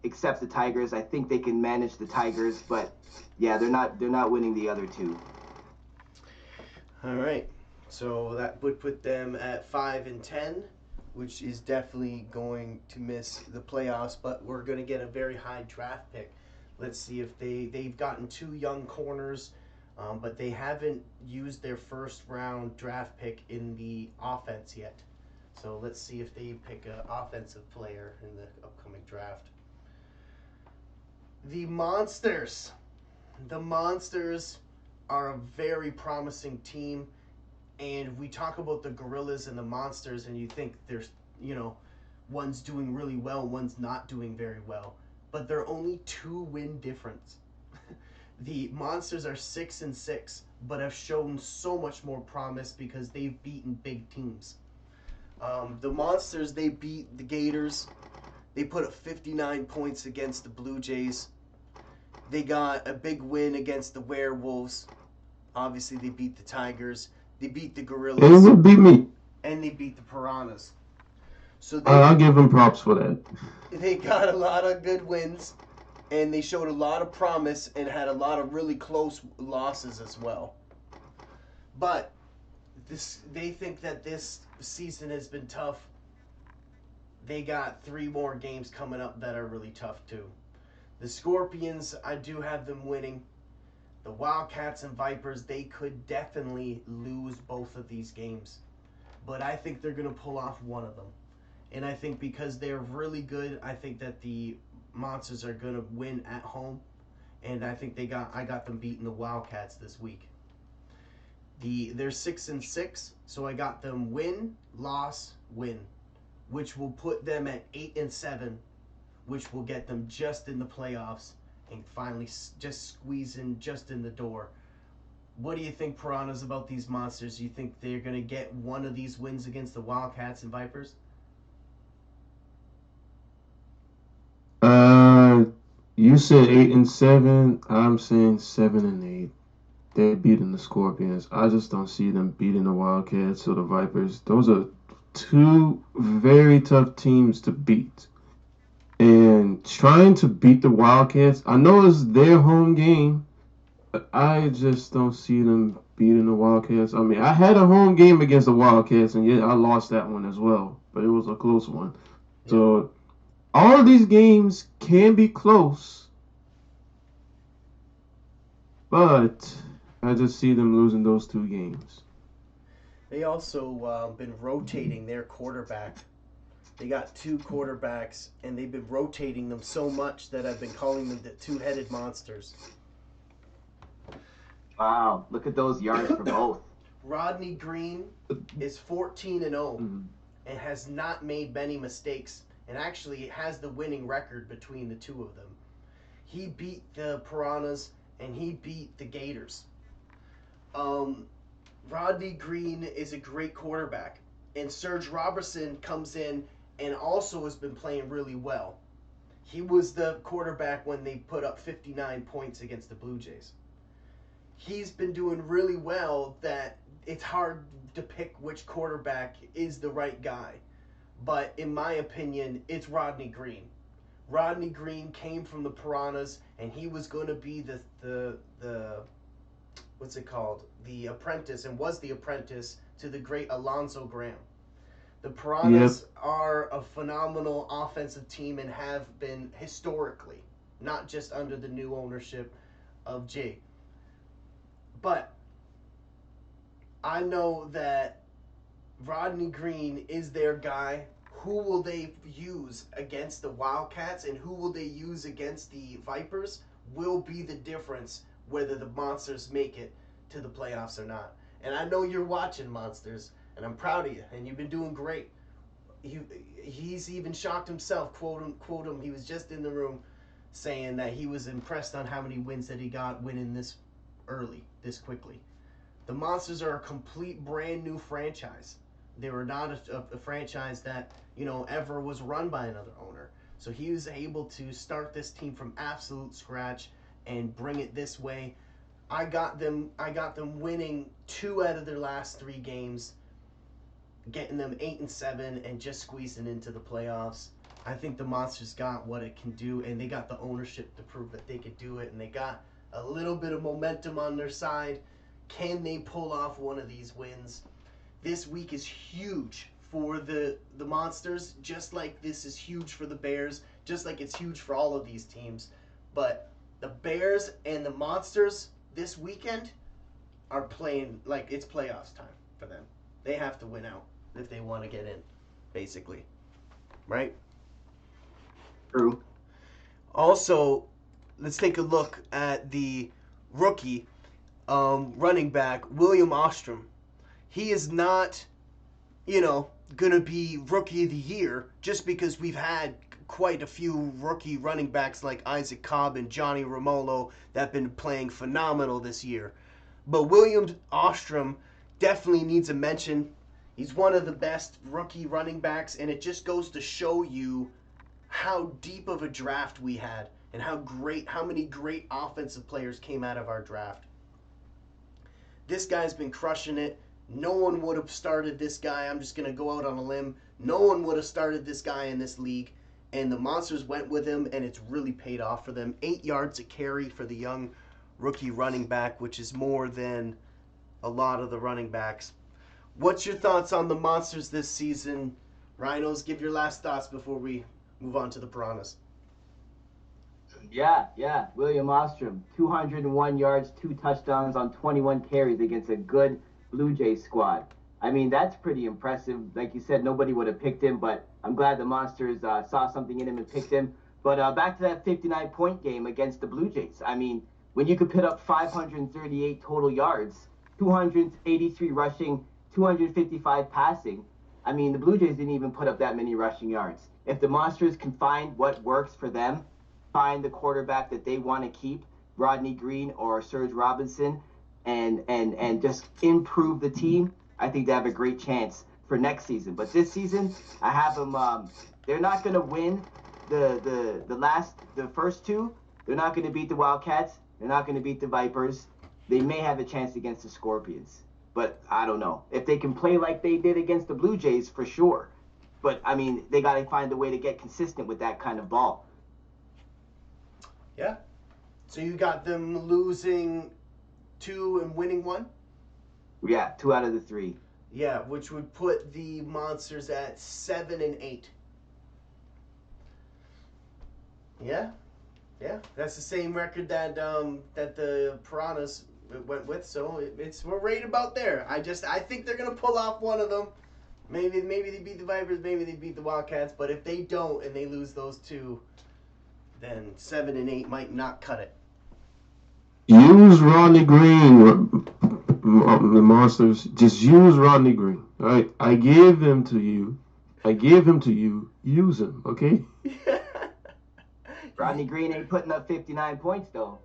except the Tigers. I think they can manage the Tigers, but yeah, they're not winning the other 2. All right. So that would put them at 5-10, which is definitely going to miss the playoffs, but we're going to get a very high draft pick. Let's see if they've gotten 2 young corners, but they haven't used their first round draft pick in the offense yet. So let's see if they pick an offensive player in the upcoming draft. The Monsters. The Monsters are a very promising team. And we talk about the Gorillas and the Monsters, and you think there's, one's doing really well, one's not doing very well. But they're only 2-win difference. The Monsters are 6-6, but have shown so much more promise because they've beaten big teams. The Monsters, they beat the Gators. They put up 59 points against the Blue Jays. They got a big win against the Werewolves. Obviously, they beat the Tigers. They beat the Gorillas. They would beat me. And they beat the Piranhas. So I'll give them props for that. They got a lot of good wins, and they showed a lot of promise and had a lot of really close losses as well. But They think that this season has been tough. They got 3 more games coming up that are really tough too. The Scorpions, I do have them winning. The Wildcats and Vipers, they could definitely lose both of these games. But I think they're going to pull off one of them. And I think because they're really good, I think that the Monsters are going to win at home. And I think I got them beating the Wildcats this week. They're 6-6, so I got them win, loss, win, which will put them at 8-7, which will get them just in the playoffs and finally just squeezing just in the door. What do you think, Piranhas, about these Monsters? You think they're going to get one of these wins against the Wildcats and Vipers? You said 8-7. I'm saying 7-8. They're beating the Scorpions. I just don't see them beating the Wildcats or the Vipers. Those are 2 very tough teams to beat. And trying to beat the Wildcats, I know it's their home game, but I just don't see them beating the Wildcats. I mean, I had a home game against the Wildcats, and yeah, I lost that one as well, but it was a close one. Yeah. So all of these games can be close, but I just see them losing those 2 games. They also been rotating their quarterback. They got 2 quarterbacks, and they've been rotating them so much that I've been calling them the 2-headed monsters. Wow, look at those yards for both. Rodney Green is 14-0 and has not made many mistakes, and actually has the winning record between the 2 of them. He beat the Piranhas, and he beat the Gators. Rodney Green is a great quarterback, and Serge Robertson comes in and also has been playing really well. He was the quarterback when they put up 59 points against the Blue Jays. He's been doing really well that it's hard to pick which quarterback is the right guy. But in my opinion, it's Rodney Green. Rodney Green came from the Piranhas, and he was going to be the what's it called? The apprentice, and was the apprentice to the great Alonzo Graham. The Piranhas are a phenomenal offensive team and have been historically, not just under the new ownership of Jay. But I know that Rodney Green is their guy. Who will they use against the Wildcats and who will they use against the Vipers will be the difference whether the Monsters make it to the playoffs or not. And I know you're watching, Monsters, and I'm proud of you, and you've been doing great. He's even shocked himself, quote him, he was just in the room saying that he was impressed on how many wins that he got winning this early, this quickly. The Monsters are a complete brand new franchise. They were not a franchise that, ever was run by another owner. So he was able to start this team from absolute scratch and bring it this way. I got them winning 2 out of their last 3 games, getting them 8-7 and just squeezing into the playoffs. I think the Monsters got what it can do, and they got the ownership to prove that they could do it, and they got a little bit of momentum on their side. Can they pull off one of these wins? This week is huge for the Monsters, just like this is huge for the Bears, just like it's huge for all of these teams. But the Bears and the Monsters this weekend are playing like it's playoffs time for them. They have to win out if they want to get in, basically. Right? True. Also, let's take a look at the rookie running back, William Ostrom. He is not, going to be rookie of the year just because we've had quite a few rookie running backs like Isaac Cobb and Johnny Romolo that have been playing phenomenal this year. But William Ostrom definitely needs a mention. He's one of the best rookie running backs, and it just goes to show you how deep of a draft we had and how many great offensive players came out of our draft. This guy's been crushing it. No one would have started this guy. I'm just going to go out on a limb. No one would have started this guy in this league. And the Monsters went with him, and it's really paid off for them. 8 yards a carry for the young rookie running back, which is more than a lot of the running backs. What's your thoughts on the Monsters this season? Rhinos, give your last thoughts before we move on to the Piranhas. Yeah. William Ostrom, 201 yards, 2 touchdowns on 21 carries against a good Blue Jays squad. I mean, that's pretty impressive. Like you said, nobody would have picked him, but I'm glad the Monsters saw something in him and picked him. But back to that 59-point game against the Blue Jays. I mean, when you could put up 538 total yards, 283 rushing, 255 passing, I mean, the Blue Jays didn't even put up that many rushing yards. If the Monsters can find what works for them, find the quarterback that they want to keep, Rodney Green or Serge Robinson, and just improve the team, I think they have a great chance for next season. But this season, I have them. They're not going to win the first two. They're not going to beat the Wildcats. They're not going to beat the Vipers. They may have a chance against the Scorpions, but I don't know if they can play like they did against the Blue Jays for sure. But I mean, they got to find a way to get consistent with that kind of ball. Yeah. So you got them losing 2 and winning 1? Yeah, 2 out of the 3. Yeah, which would put the Monsters at 7 and 8. Yeah. That's the same record that that the Piranhas went with. So we're right about there. I think they're gonna pull off one of them. Maybe they beat the Vipers. Maybe they beat the Wildcats. But if they don't and they lose those 2, then 7 and 8 might not cut it. Use Rodney Green, the Monsters. Just use Rodney Green. All right, I gave him to you. Use him, okay? Rodney Green ain't putting up 59 points though.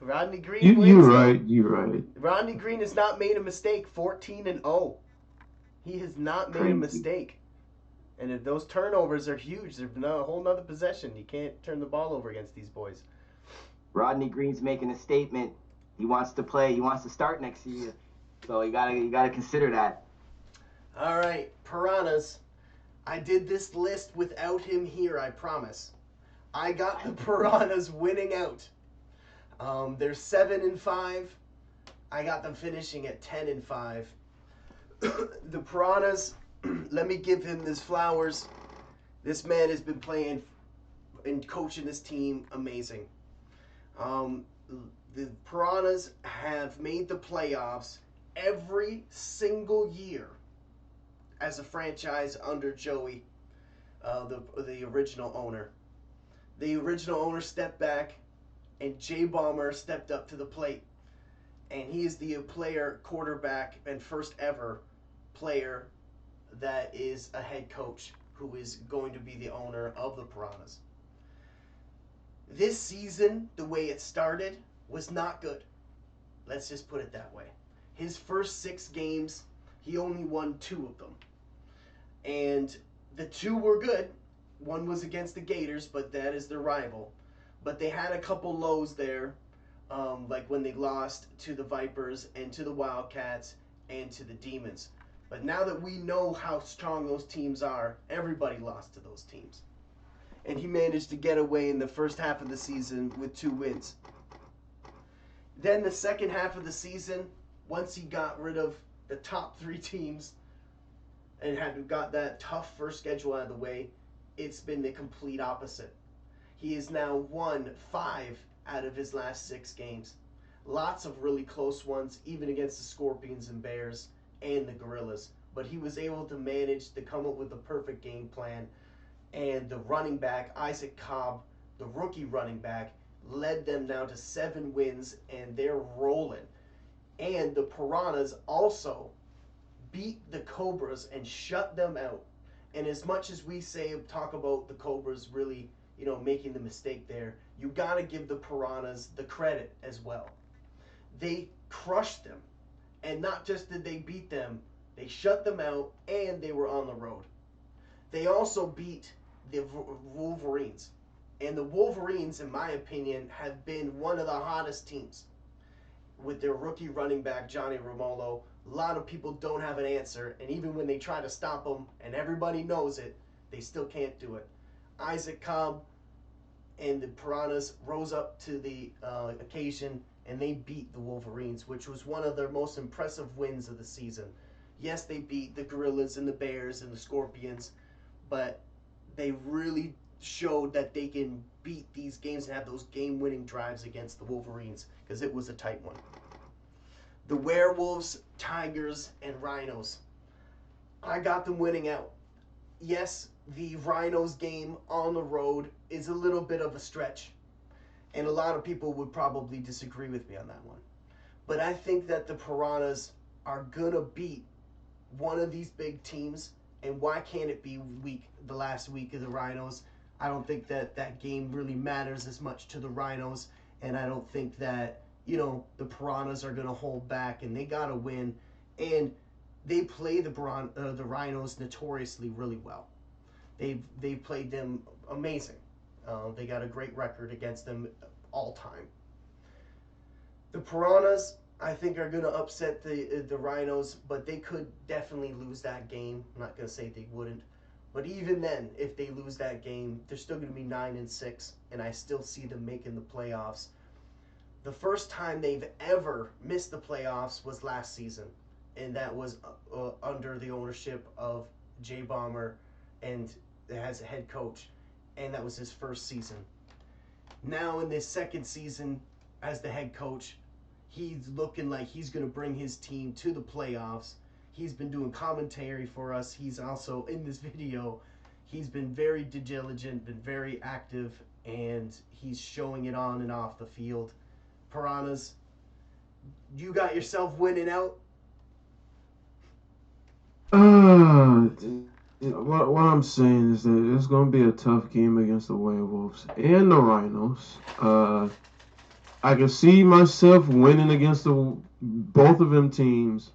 Rodney Green. You're right. Rodney Green has not made a mistake. 14 and 0. He has not made a mistake. And if those turnovers are huge, they're a whole nother possession. You can't turn the ball over against these boys. Rodney Green's making a statement. He wants to play. He wants to start next year. So you gotta consider that. All right, Piranhas. I did this list without him here, I promise. I got the Piranhas winning out. They're 7 and 5. I got them finishing at 10 and 5. The Piranhas, let me give him his flowers. This man has been playing and coaching this team amazing. The Piranhas have made the playoffs every single year as a franchise under Joey, the original owner. The original owner stepped back, and Jay Ballmer stepped up to the plate. And he is the quarterback, and first ever player that is a head coach who is going to be the owner of the Piranhas. This season, the way it started, was not good. Let's just put it that way. His first 6 games, he only won 2 of them. And the 2 were good. One was against the Gators, but that is their rival. But they had a couple lows there, like when they lost to the Vipers and to the Wildcats and to the Demons. But now that we know how strong those teams are, everybody lost to those teams. And he managed to get away in the first half of the season with 2 wins. Then the second half of the season, once he got rid of the top 3 teams and had got that tough first schedule out of the way, it's been the complete opposite. He has now won 5 out of his last 6 games. Lots of really close ones, even against the Scorpions and Bears and the Gorillas. But he was able to manage to come up with the perfect game plan. And the running back, Isaac Cobb, the rookie running back, led them now to 7 wins, and they're rolling. And the Piranhas also beat the Cobras and shut them out. And as much as we talk about the Cobras really, making the mistake there, you got to give the Piranhas the credit as well. They crushed them. And not just did they beat them, they shut them out, and they were on the road. They also beat the Wolverines. And the Wolverines, in my opinion, have been one of the hottest teams. With their rookie running back, Johnny Romolo, a lot of people don't have an answer. And even when they try to stop him, and everybody knows it, they still can't do it. Isaac Cobb and the Piranhas rose up to the occasion, and they beat the Wolverines, which was one of their most impressive wins of the season. Yes, they beat the Gorillas and the Bears and the Scorpions, but they really showed that they can beat these games and have those game-winning drives against the Wolverines because it was a tight one. The Werewolves, Tigers, and Rhinos. I got them winning out. Yes, the Rhinos game on the road is a little bit of a stretch, and a lot of people would probably disagree with me on that one. But I think that the Piranhas are gonna beat one of these big teams, and why can't it be the last week of the Rhinos? I don't think that that game really matters as much to the Rhinos, and I don't think that the Piranhas are gonna hold back, and they gotta win. And they play the Rhinos notoriously really well. They've played them amazing. They got a great record against them all time. The Piranhas, I think, are going to upset the Rhinos, but they could definitely lose that game. I'm not going to say they wouldn't, but even then, if they lose that game, they're still going to be 9-6, and I still see them making the playoffs. The first time they've ever missed the playoffs was last season, and that was under the ownership of Jay Bomber, and as a head coach, and that was his first season. Now in this second season as the head coach, he's looking like he's going to bring his team to the playoffs. He's been doing commentary for us. He's also in this video. He's been very diligent, been very active, and he's showing it on and off the field. Piranhas, you got yourself winning out. What I'm saying is that it's going to be a tough game against the Werewolves and the Rhinos. I can see myself winning against both of them teams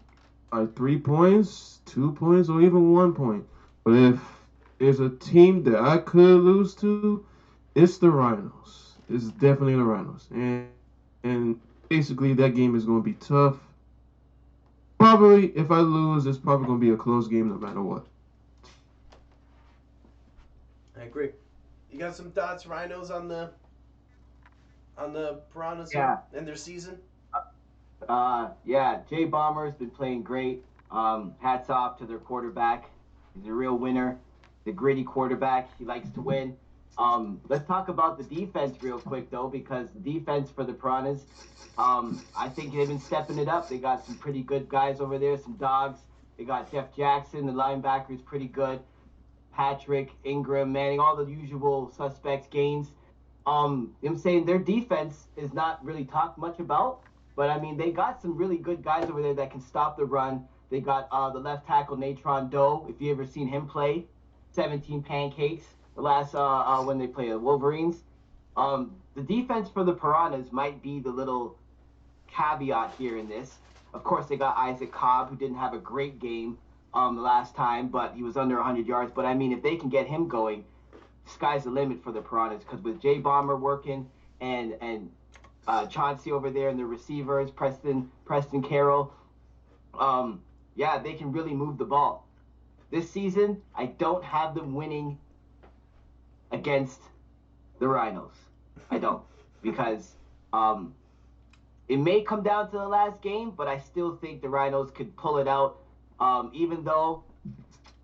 by 3 points, 2 points, or even 1 point. But if there's a team that I could lose to, it's the Rhinos. It's definitely the Rhinos. And basically that game is going to be tough. Probably, if I lose, it's probably going to be a close game no matter what. I agree. You got some thoughts, Rhinos, on the Piranhas and their season? Yeah, Jay Bomber's been playing great. Hats off to their quarterback. He's a real winner. The gritty quarterback. He likes to win. Let's talk about the defense real quick, though, because the defense for the Piranhas, I think they've been stepping it up. They got some pretty good guys over there, some dogs. They got Jeff Jackson, the linebacker, is pretty good. Patrick, Ingram, Manning, all the usual suspects, Gaines. I'm saying their defense is not really talked much about, but I mean, they got some really good guys over there that can stop the run. They got the left tackle, Natron Doe. If you ever seen him play, 17 pancakes the last when they play the Wolverines. The defense for the Piranhas might be the little caveat here in this. Of course, they got Isaac Cobb, who didn't have a great game the last time, but he was under 100 yards. But I mean, if they can get him going, sky's the limit for the Piranhas, because with Jay Bomber working and Chauncey over there and the receivers, Preston Carroll, yeah, they can really move the ball. This season, I don't have them winning against the Rhinos. I don't, because it may come down to the last game, but I still think the Rhinos could pull it out, even though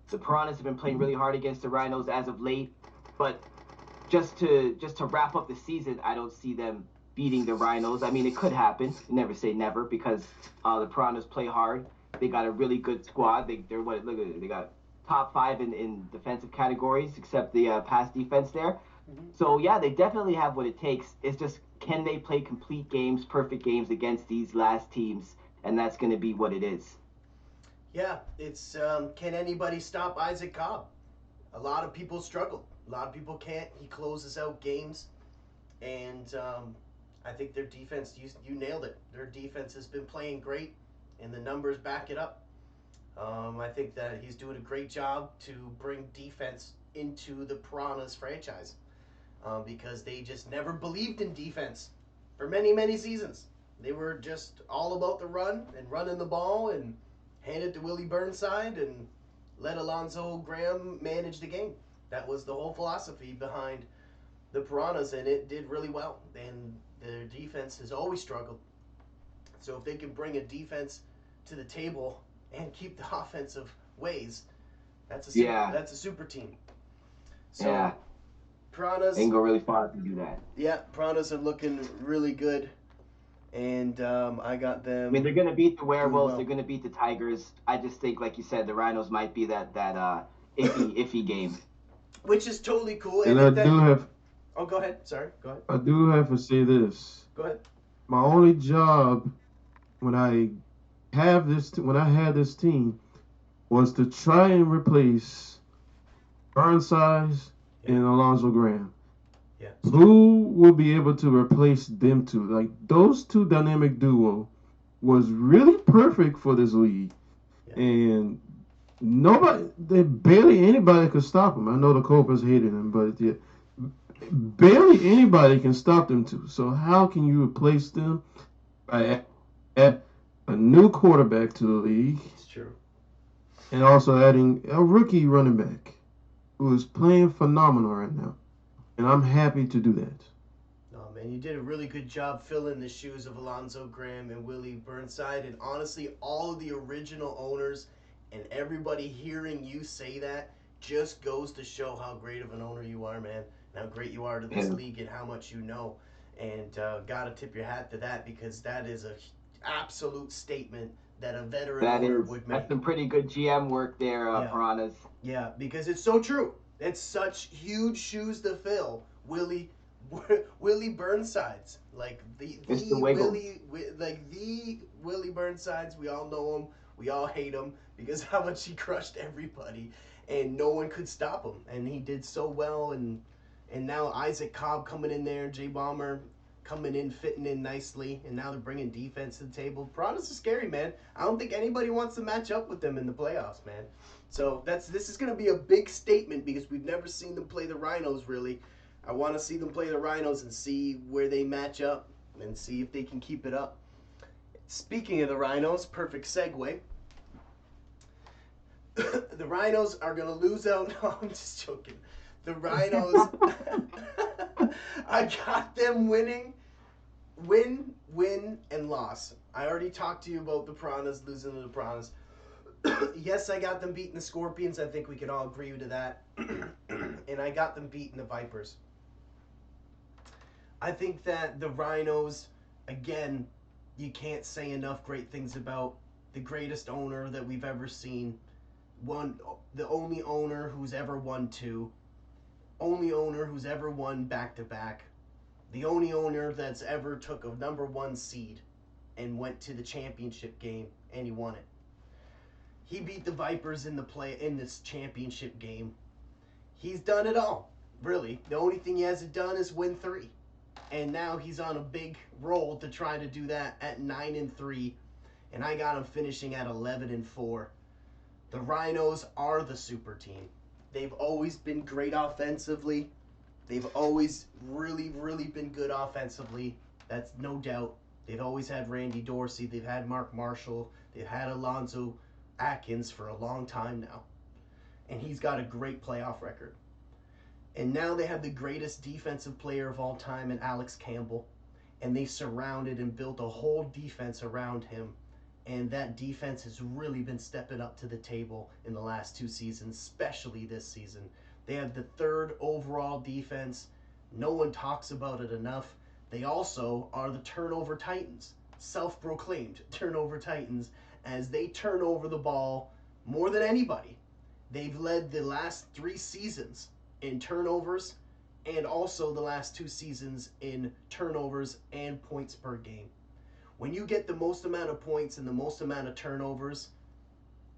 the Piranhas have been playing really hard against the Rhinos as of late. But just to wrap up the season, I don't see them beating the Rhinos. I mean, it could happen. Never say never, because the Piranhas play hard. They got a really good squad. They got top 5 in defensive categories, except the pass defense there. Mm-hmm. So yeah, they definitely have what it takes. It's just, can they play complete games, perfect games against these last teams? And that's going to be what it is. Yeah, it's can anybody stop Isaac Cobb? A lot of people struggle. A lot of people can't. He closes out games, and I think their defense, you nailed it. Their defense has been playing great, and the numbers back it up. I think that he's doing a great job to bring defense into the Piranhas franchise, because they just never believed in defense for many, many seasons. They were just all about the run and running the ball and hand it to Willie Burnside and let Alonzo Graham manage the game. That was the whole philosophy behind the Piranhas, and it did really well. And their defense has always struggled. So if they can bring a defense to the table and keep the offensive ways. That's a Yeah. that's a super team. So Yeah. Piranhas, They can go really far if you do that. yeah, Piranhas are looking really good, and I got them. I mean, they're gonna beat the werewolves. well. They're gonna beat the tigers. I just think, like you said, the rhinos might be that iffy game. Which is totally cool. And Oh, go ahead. Sorry, go ahead. I do have to say this. Go ahead. My only job when I when I had this team was to try and replace Burnsides and Alonzo Graham. Yeah. Who will be able to replace them two? Like those two dynamic duo was really perfect for this league, and barely anybody could stop them. I know the Cobras hated them, but yeah, barely anybody can stop them two. So how can you replace them by add a new quarterback to the league? It's true. And also adding a rookie running back who is playing phenomenal right now. And I'm happy to do that. No, man, you did a really good job filling the shoes of Alonzo Graham and Willie Burnside. And honestly, all of the original owners and everybody hearing you say that just goes to show how great of an owner you are, man. And how great you are to this league and how much you know. And gotta tip your hat to that, because that is a absolute statement that a veteran owner would make. That's some pretty good GM work there, Piranhas. Yeah, because it's so true. It's such huge shoes to fill. Willie Burnsides, like the Willie Burnsides. We all know him. We all hate him because how much he crushed everybody, and no one could stop him. And he did so well. And now Isaac Cobb coming in there, J Bomber coming in, fitting in nicely, and now they're bringing defense to the table. Piranhas is scary, man. I don't think anybody wants to match up with them in the playoffs, man. So this is going to be a big statement because we've never seen them play the Rhinos, really. I want to see them play the Rhinos and see where they match up and see if they can keep it up. Speaking of the Rhinos, perfect segue. The Rhinos are going to lose out. No, I'm just joking. The Rhinos, I got them winning. Win, and loss. I already talked to you about the Piranhas losing to the Piranhas. Yes, I got them beating the Scorpions. I think we can all agree to that. And I got them beating the Vipers. I think that the Rhinos, again, you can't say enough great things about the greatest owner that we've ever seen. The only owner who's ever won two. Only owner who's ever won back-to-back. The only owner that's ever took a #1 seed and went to the championship game and he won it. He beat the Vipers in this championship game. He's done it all, really. The only thing he hasn't done is win 3. And now he's on a big roll to try to do that at 9-3. And I got him finishing at 11-4. The Rhinos are the super team. They've always been great offensively. They've always really, really been good offensively. That's no doubt. They've always had Randy Dorsey. They've had Mark Marshall. They've had Alonzo Atkins for a long time now. And he's got a great playoff record. And now they have the greatest defensive player of all time in Alex Campbell. And they surrounded and built a whole defense around him. And that defense has really been stepping up to the table in the last 2 seasons, especially this season. They have the 3rd overall defense. No one talks about it enough. They also are the turnover titans, self-proclaimed turnover titans, as they turn over the ball more than anybody. They've led the last 3 seasons in turnovers and also the last 2 seasons in turnovers and points per game. When you get the most amount of points and the most amount of turnovers,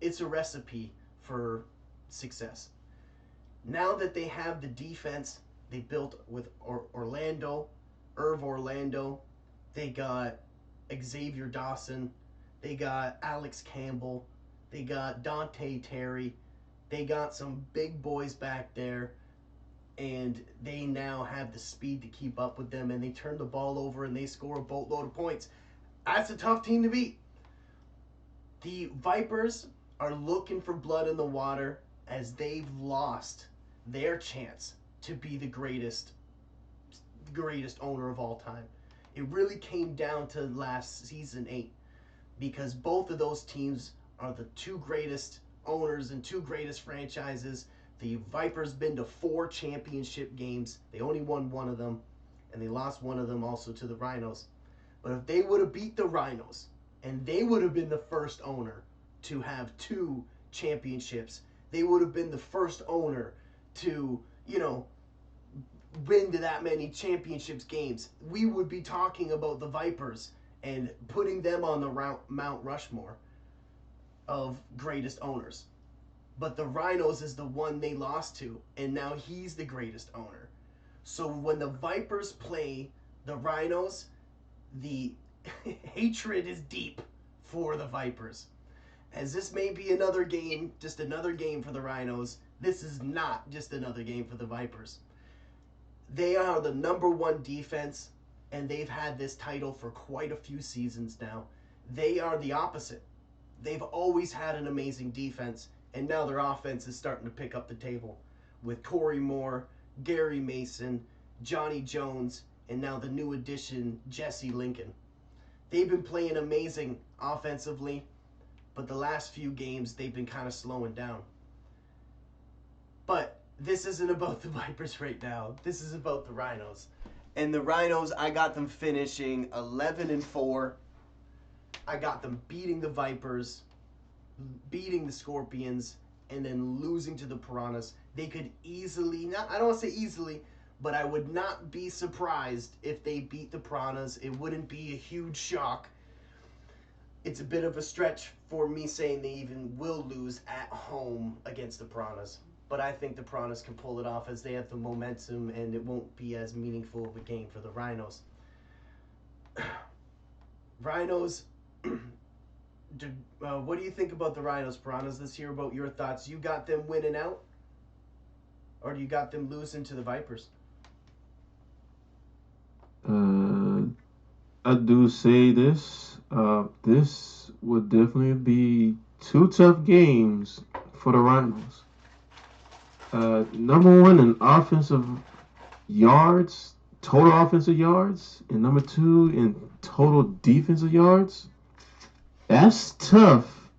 it's a recipe for success. Now that they have the defense they built with Orlando, they got Xavier Dawson, they got Alex Campbell, they got Dante Terry, they got some big boys back there, and they now have the speed to keep up with them, and they turn the ball over and they score a boatload of points. That's a tough team to beat. The Vipers are looking for blood in the water as they've lost their chance to be the greatest owner of all time. It really came down to last season 8 because both of those teams are the two greatest owners and two greatest franchises. The Vipers been to 4 championship games. They only won one of them, and they lost one of them also to the Rhinos. But if they would have beat the Rhinos, and they would have been the first owner to have 2 championships, they would have been the first owner to, win to that many championships games. We would be talking about the Vipers and putting them on the Mount Rushmore of greatest owners. But the Rhinos is the one they lost to, and now he's the greatest owner. So when the Vipers play the Rhinos, the hatred is deep for the Vipers. As this may be another game, just another game for the Rhinos, this is not just another game for the Vipers. They are the number 1 defense, and they've had this title for quite a few seasons now. They are the opposite. They've always had an amazing defense, and now their offense is starting to pick up the table with Corey Moore, Gary Mason, Johnny Jones, and now the new addition, Jesse Lincoln. They've been playing amazing offensively, but the last few games they've been kind of slowing down. But this isn't about the Vipers right now. This is about the Rhinos. And the Rhinos, I got them finishing 11-4. I got them beating the Vipers, beating the Scorpions, and then losing to the Piranhas. They could easily, I don't want to say easily, but I would not be surprised if they beat the Piranhas. It wouldn't be a huge shock. It's a bit of a stretch for me saying they even will lose at home against the Piranhas. But I think the Piranhas can pull it off as they have the momentum, and it won't be as meaningful of a game for the Rhinos. Rhinos, what do you think about the Rhinos, Piranhas? Let's hear about your thoughts. You got them winning out? Or do you got them losing to the Vipers? I do say this. This would definitely be 2 tough games for the Rhinos. Number 1 in offensive yards, total offensive yards, and number 2 in total defensive yards. That's tough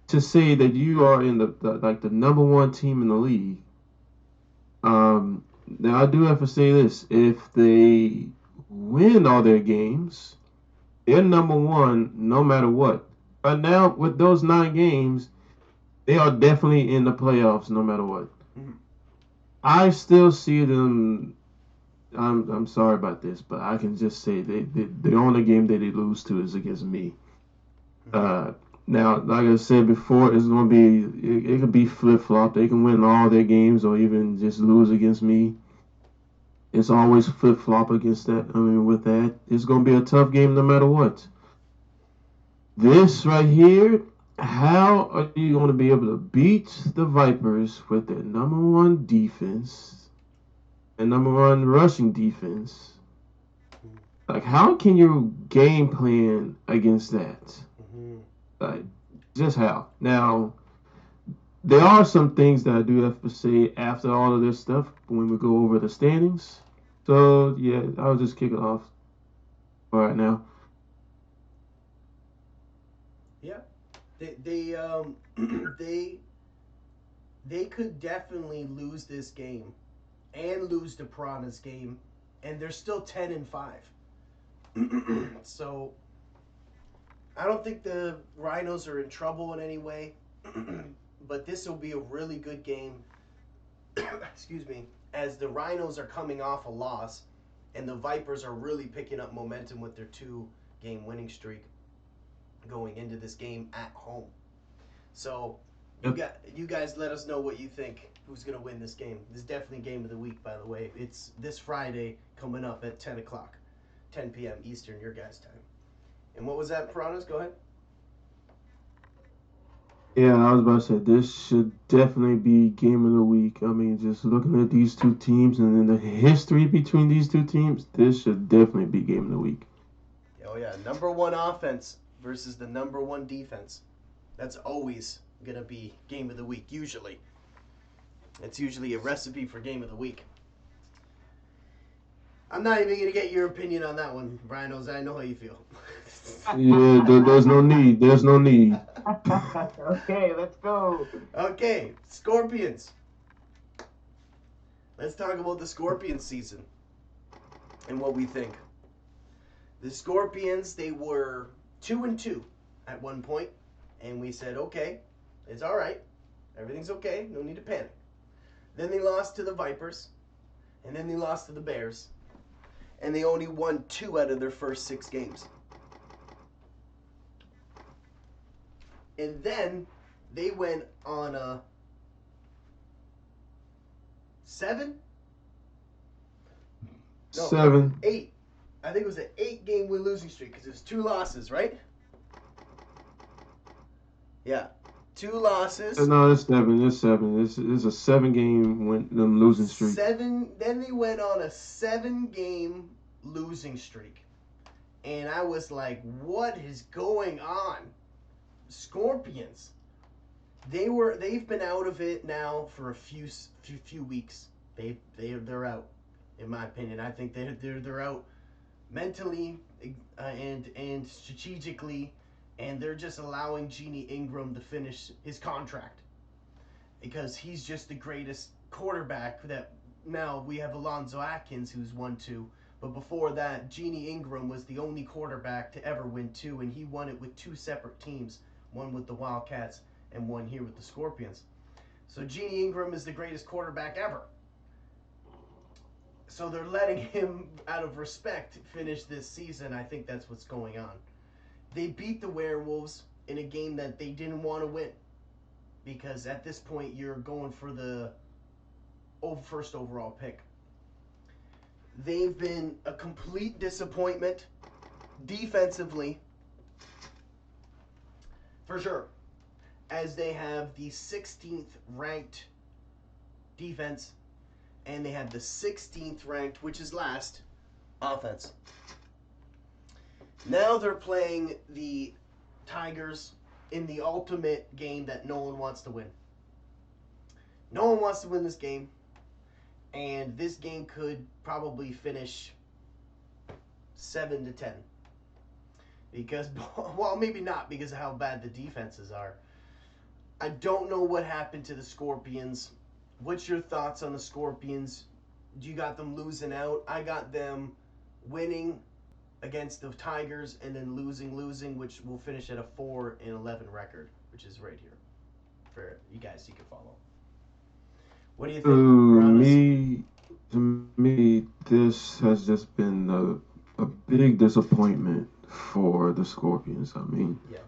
to say that you are in the number 1 team in the league. Now I do have to say this: if they win all their games, they're number 1 no matter what. Right now, with those 9 games, they are definitely in the playoffs no matter what. Mm-hmm. I still see them. I'm sorry about this, but I can just say the only game that they lose to is against me. Now, like I said before, it's gonna be it could be flip flop. They can win all their games or even just lose against me. It's always flip flop against that. I mean, with that, it's gonna be a tough game no matter what. This right here, how are you going to be able to beat the Vipers with their number 1 defense and number 1 rushing defense? Like, how can you game plan against that? Mm-hmm. Like, just how? Now, there are some things that I do have to say after all of this stuff when we go over the standings. So, yeah, I'll just kick it off right now. Yeah, they could definitely lose this game, and lose the Piranhas game, and they're still 10-5. So I don't think the Rhinos are in trouble in any way, but this will be a really good game. Excuse me, as the Rhinos are coming off a loss, and the Vipers are really picking up momentum with their 2-game winning streak going into this game at home. So you guys let us know what you think. Who's going to win this game? This is definitely game of the week, by the way. It's this Friday coming up at 10 o'clock, 10 p.m. Eastern, your guys' time. And what was that, Piranhas? Go ahead. Yeah, I was about to say this should definitely be game of the week. I mean, just looking at these 2 teams and then the history between these 2 teams, this should definitely be game of the week. Oh yeah, number 1 offense versus the number 1 defense. That's always going to be game of the week, usually. It's usually a recipe for game of the week. I'm not even gonna get your opinion on that one, Rhinos. I know how you feel. Yeah, there's no need. There's no need. Okay, let's go. Okay, Scorpions. Let's talk about the Scorpion season and what we think. The Scorpions, they were 2-2 at one point, and we said, okay, it's all right. Everything's okay. No need to panic. Then they lost to the Vipers, and then they lost to the Bears, and they only won 2 out of their first 6 games. And then they went on a 7? No, 7. 8. I think it was an 8-game win losing streak because it was 2 losses, right? Yeah, 2 losses. No, it's 7. It's 7. It's a 7-game losing streak. 7. Then they went on a 7-game losing streak, and I was like, "What is going on?" Scorpions. They've been out of it now for a few weeks. They're out, in my opinion. I think they're out mentally and strategically, and they're just allowing Genie Ingram to finish his contract because he's just the greatest quarterback. That now we have Alonzo Atkins, who's won 2, but before that, Genie Ingram was the only quarterback to ever win 2, and he won it with 2 separate teams, one with the Wildcats and one here with the Scorpions. So Genie Ingram is the greatest quarterback ever. So they're letting him, out of respect, finish this season. I think that's what's going on. They beat the Werewolves in a game that they didn't want to win, because at this point you're going for the first overall pick. They've been a complete disappointment defensively, for sure, as they have the 16th ranked defense, and they have the 16th ranked, which is last, offense. Now they're playing the Tigers in the ultimate game that no one wants to win. No one wants to win this game, and this game could probably finish 7-10. Because, well, maybe not because of how bad the defenses are. I don't know what happened to the Scorpions. What's your thoughts on the Scorpions? Do you got them losing out? I got them winning against the Tigers and then losing, which will finish at a 4-11 record, which is right here for you guys. You can follow. What do you think? To me, this has just been a big disappointment for the Scorpions. I mean, yeah,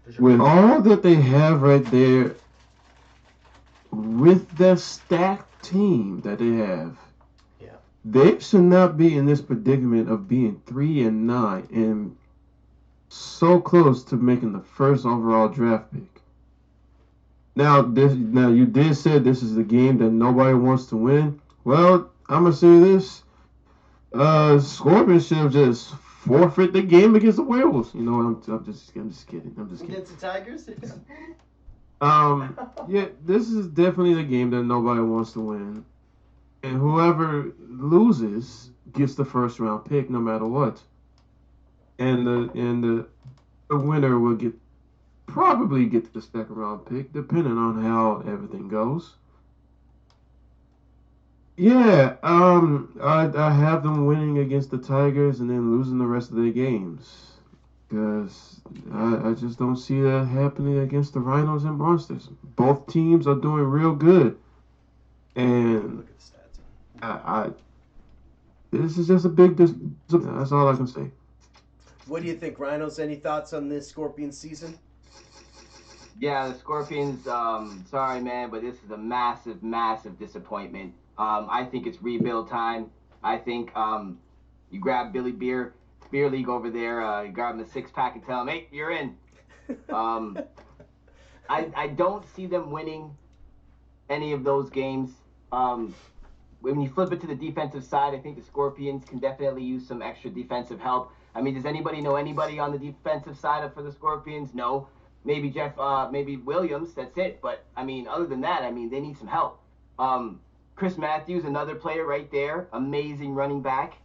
for sure. With all that they have right there, with the stacked team that they have, yeah, they should not be in this predicament of being 3-9 and so close to making the first overall draft pick. Now you did say this is the game that nobody wants to win. Well, I'm gonna say this: Scorpions should have just forfeit the game against the Werewolves. You know, I'm just kidding. Against the Tigers. Yeah, this is definitely the game that nobody wants to win, and whoever loses gets the first round pick no matter what, and the winner will probably get the second round pick depending on how everything goes. Yeah, I have them winning against the Tigers and then losing the rest of their games. Because I just don't see that happening against the Rhinos and Monsters. Both teams are doing real good. And Look at the stats. this is just a big disappointment. That's all I can say. What do you think, Rhinos? Any thoughts on this Scorpion season? Yeah, the Scorpions, sorry, man, but this is a massive, massive disappointment. I think it's rebuild time. I think you grab Billy Beer League over there, you grab him a 6-pack and tell him, hey, you're in. I don't see them winning any of those games. When you flip it to the defensive side, I think the Scorpions can definitely use some extra defensive help. I mean, does anybody know anybody on the defensive side for the Scorpions? No. Maybe Williams, that's it. But, I mean, other than that, I mean, they need some help. Chris Matthews, another player right there, amazing running back,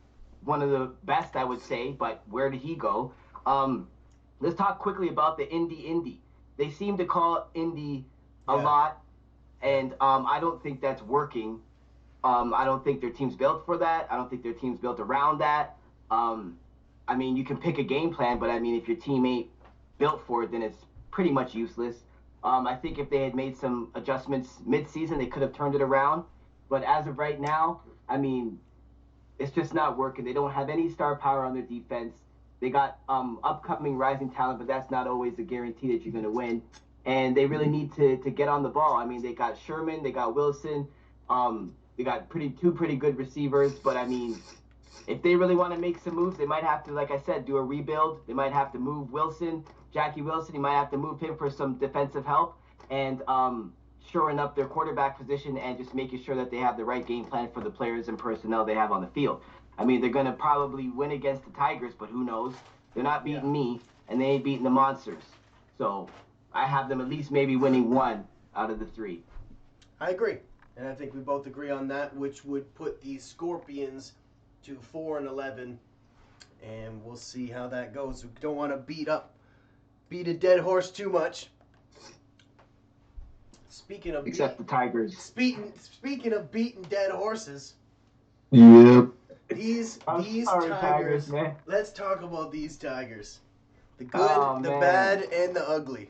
one of the best, I would say. But where did he go? Let's talk quickly about the Indy. They seem to call Indy a lot, and I don't think that's working. I don't think their team's built for that. I don't think their team's built around that. I mean, you can pick a game plan, but I mean, if your team ain't built for it, then it's pretty much useless. I think if they had made some adjustments mid-season, they could have turned it around. But as of right now, I mean, it's just not working. They don't have any star power on their defense. They got upcoming rising talent, but that's not always a guarantee that you're going to win. And they really need to get on the ball. I mean, they got Sherman, they got Wilson, they got two pretty good receivers. But I mean, if they really want to make some moves, they might have to, like I said, do a rebuild. They might have to move Jackie Wilson. You might have to move him for some defensive help and shoring up their quarterback position and just making sure that they have the right game plan for the players and personnel they have on the field. I mean, they're going to probably win against the Tigers, but who knows? They're not beating me, and they ain't beating the Monsters. So I have them at least maybe winning one out of the three. I agree. And I think we both agree on that, which would put the Scorpions to 4-11. And we'll see how that goes. We don't want to beat a dead horse too much. Speaking of the Tigers. Speaking of beating dead horses. Yep. These Sorry, Tigers. man. Let's talk about these Tigers. The good, the bad, and the ugly.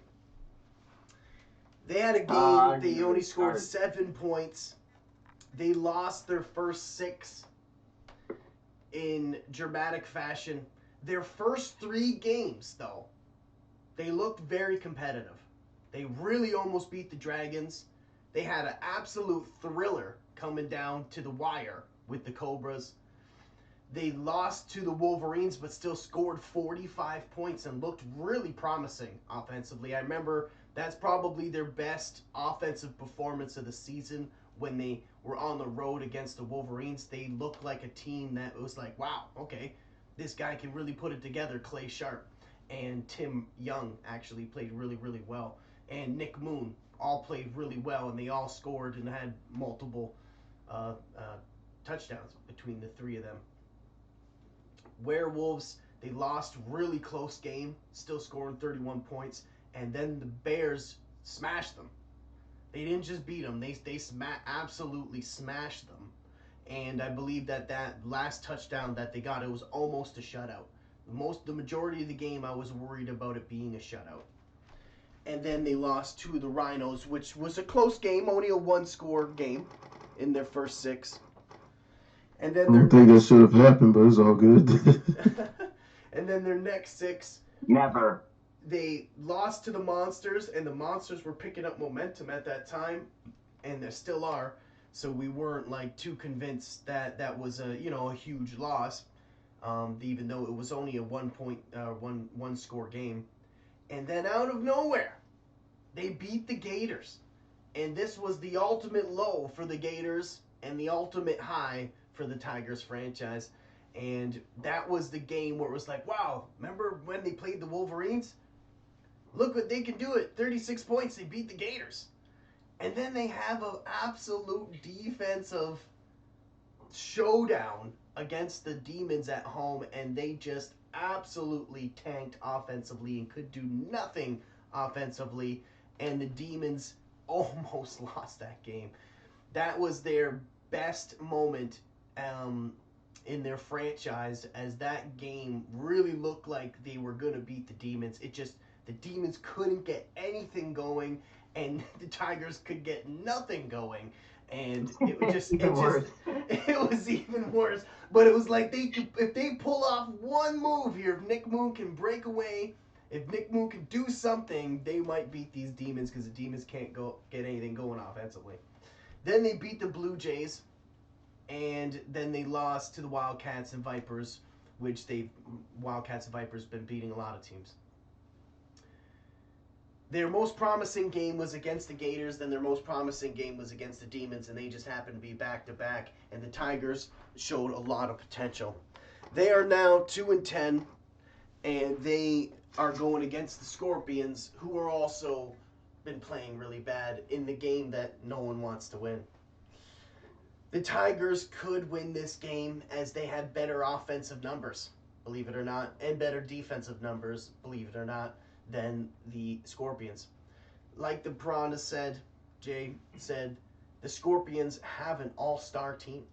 They had a game. They only scored 7 points. They lost their first 6 in dramatic fashion. Their first 3 games, though, they looked very competitive. They really almost beat the Dragons. They had an absolute thriller coming down to the wire with the Cobras. They lost to the Wolverines, but still scored 45 points and looked really promising offensively. I remember that's probably their best offensive performance of the season when they were on the road against the Wolverines. They looked like a team that was like, wow, okay, this guy can really put it together. Clay Sharp and Tim Young actually played really, really well. And Nick Moon all played really well, and they all scored and had multiple touchdowns between the 3 of them. Werewolves, they lost really close game, still scoring 31 points, and then the Bears smashed them. They didn't just beat them, they absolutely smashed them. And I believe that last touchdown that they got, it was almost a shutout. The majority of the game, I was worried about it being a shutout. And then they lost to the RHINOS, which was a close game, only a 1-score game in their first 6. And then I don't think that should have happened, but it's all good. And then their next 6, never. They lost to the Monsters, and the Monsters were picking up momentum at that time, and they still are. So we weren't like too convinced that was a huge loss, even though it was only a 1-score game. And then out of nowhere, they beat the Gators, and this was the ultimate low for the Gators and the ultimate high for the Tigers franchise. And that was the game where it was like, wow, remember when they played the Wolverines? Look what they can do at 36 points. They beat the Gators. And then they have an absolute defensive showdown against the Demons at home, and they just absolutely tanked offensively and could do nothing offensively, and the Demons almost lost that game. That was their best moment in their franchise, as that game really looked like they were going to beat the Demons. The Demons couldn't get anything going, and the Tigers could get nothing going. And it was it was even worse. But it was like if they pull off one move here, if Nick Moon can break away, if Nick Moon can do something, they might beat these Demons, because the Demons can't get anything going offensively. Then they beat the Blue Jays, and then they lost to the Wildcats and Vipers, which Wildcats and Vipers been beating a lot of teams. Their most promising game was against the Gators, then their most promising game was against the Demons, and they just happened to be back-to-back, and the Tigers showed a lot of potential. They are now 2-10, and they are going against the Scorpions, who are also been playing really bad in the game that no one wants to win. The Tigers could win this game as they have better offensive numbers, believe it or not, and better defensive numbers, believe it or not, than the Scorpions. Like the Piranhas said, Jay said, the Scorpions have an all-star team.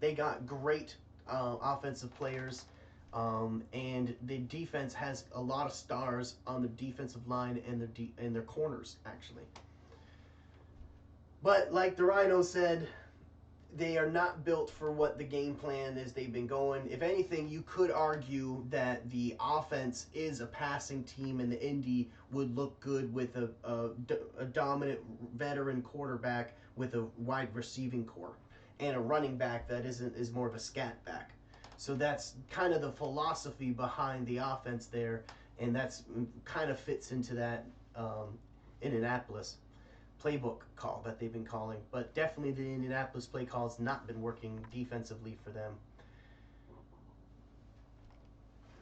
They got great offensive players, and the defense has a lot of stars on the defensive line and their corners, actually. But like the Rhino said, they are not built for what the game plan is they've been going. If anything, you could argue that the offense is a passing team and the Indy would look good with a dominant veteran quarterback with a wide receiving core and a running back that is more of a scat back. So that's kind of the philosophy behind the offense there, and that's kind of fits into that Indianapolis playbook call that they've been calling. But definitely the Indianapolis play call has not been working defensively for them.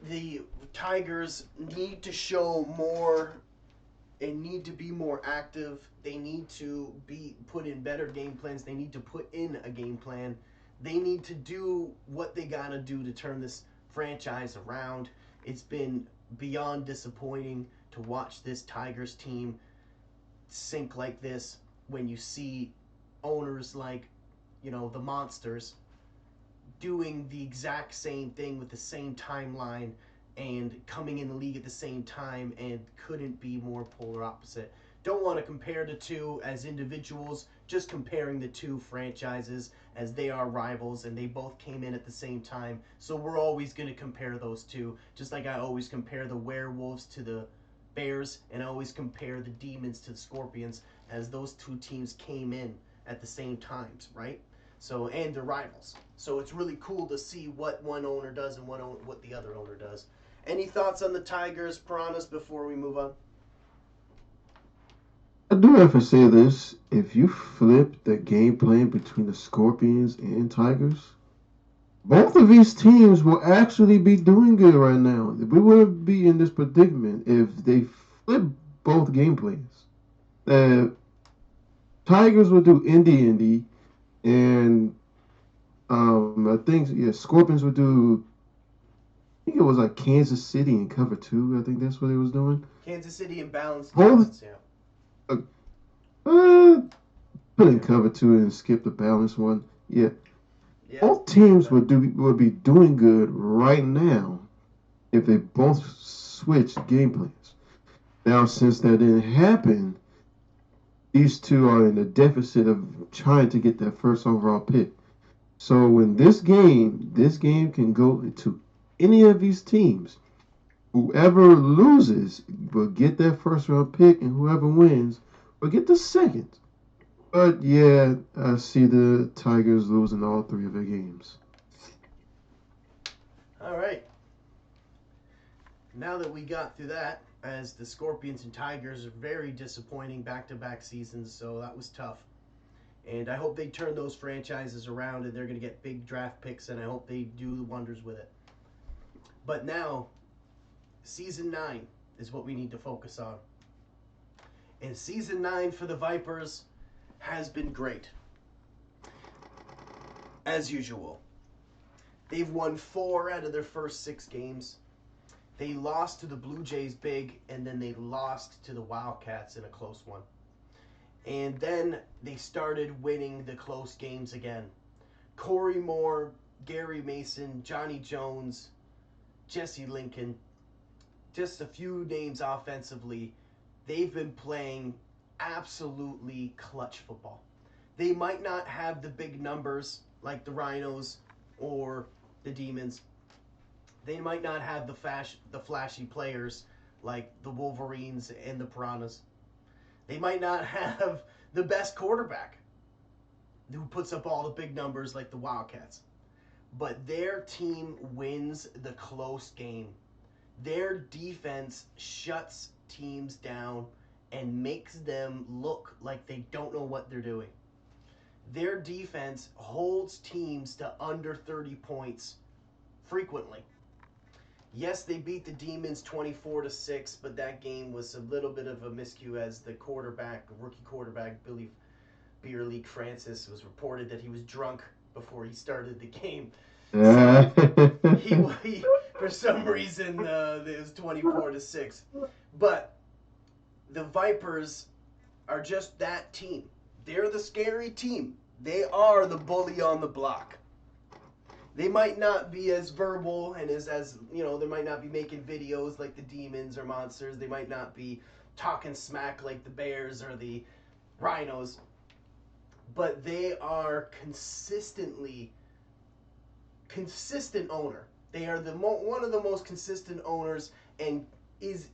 The Tigers need to show more and need to be more active. They need to be put in better game plans. They need to put in a game plan. They need to do what they gotta do to turn this franchise around. It's been beyond disappointing to watch this Tigers team sink like this when you see owners like, the Monsters doing the exact same thing with the same timeline and coming in the league at the same time and couldn't be more polar opposite. Don't want to compare the two as individuals, just comparing the two franchises as they are rivals and they both came in at the same time. So we're always going to compare those two, just like I always compare the Werewolves to the Bears and I always compare the Demons to the Scorpions, as those two teams came in at the same times, right? So, and they're rivals. So it's really cool to see what one owner does and what the other owner does. Any thoughts on the Tigers, Piranhas, before we move on? I do have to say this. If you flip the game plan between the Scorpions and Tigers, both of these teams will actually be doing good right now. We wouldn't be in this predicament if they flip both game plans. The Tigers will do Indy, and I think Scorpions would do. I think it was like Kansas City in cover 2. I think that's what they was doing. Kansas City in balanced Both defense, yeah. uh, put in cover 2 and skip the balance one. Yeah. Both teams would be doing good right now if they both switched game plans. Now, since that didn't happen, these two are in a deficit of trying to get that first overall pick. So when this game can go into any of these teams. Whoever loses will get that first round pick, and whoever wins will get the second. But yeah, I see the Tigers losing all 3 of their games. All right. Now that we got through that, as the Scorpions and Tigers are very disappointing back-to-back seasons, so that was tough. And I hope they turn those franchises around and they're going to get big draft picks, and I hope they do wonders with it. But now, Season 9 is what we need to focus on. And Season 9 for the Vipers has been great. As usual. They've won 4 out of their first 6 games. They lost to the Blue Jays big, and then they lost to the Wildcats in a close one. And then they started winning the close games again. Corey Moore, Gary Mason, Johnny Jones, Jesse Lincoln, just a few names offensively. They've been playing absolutely clutch football. They might not have the big numbers like the Rhinos or the Demons. They might not have the flashy players like the Wolverines and the Piranhas. They might not have the best quarterback who puts up all the big numbers like the Wildcats. But their team wins the close game. Their defense shuts teams down and makes them look like they don't know what they're doing. Their defense holds teams to under 30 points frequently. Yes, they beat the Demons 24-6, but that game was a little bit of a miscue as the rookie quarterback, Billy Beer League Francis, was reported that he was drunk before he started the game. Yeah. So he for some reason it was 24-6. But the Vipers are just that team. They're the scary team. They are the bully on the block. They might not be as verbal and as you know, they might not be making videos like the Demons or Monsters. They might not be talking smack like the Bears or the Rhinos. But they are consistent owner. They are one of the most consistent owners, and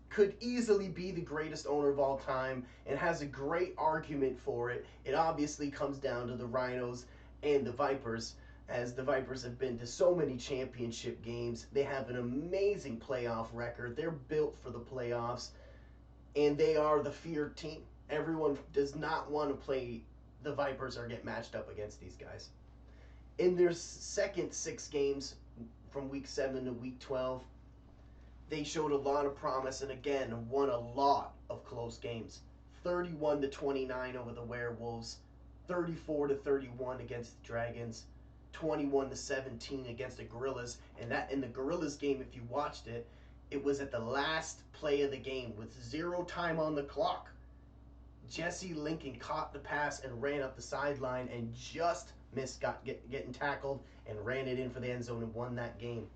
could easily be the greatest owner of all time, and has a great argument for it. It obviously comes down to the Rhinos and the Vipers, as the Vipers have been to so many championship games. They have an amazing playoff record. They're built for the playoffs, and they are the feared team. Everyone does not want to play the Vipers or get matched up against these guys. In their second 6 games from week 7 to week 12, they showed a lot of promise and again won a lot of close games. 31-29 over the Werewolves, 34-31 against the Dragons, 21-17 against the Gorillas. And that in the Gorillas game, if you watched it, it was at the last play of the game with 0 time on the clock. Jesse Lincoln caught the pass and ran up the sideline and just missed getting tackled and ran it in for the end zone and won that game,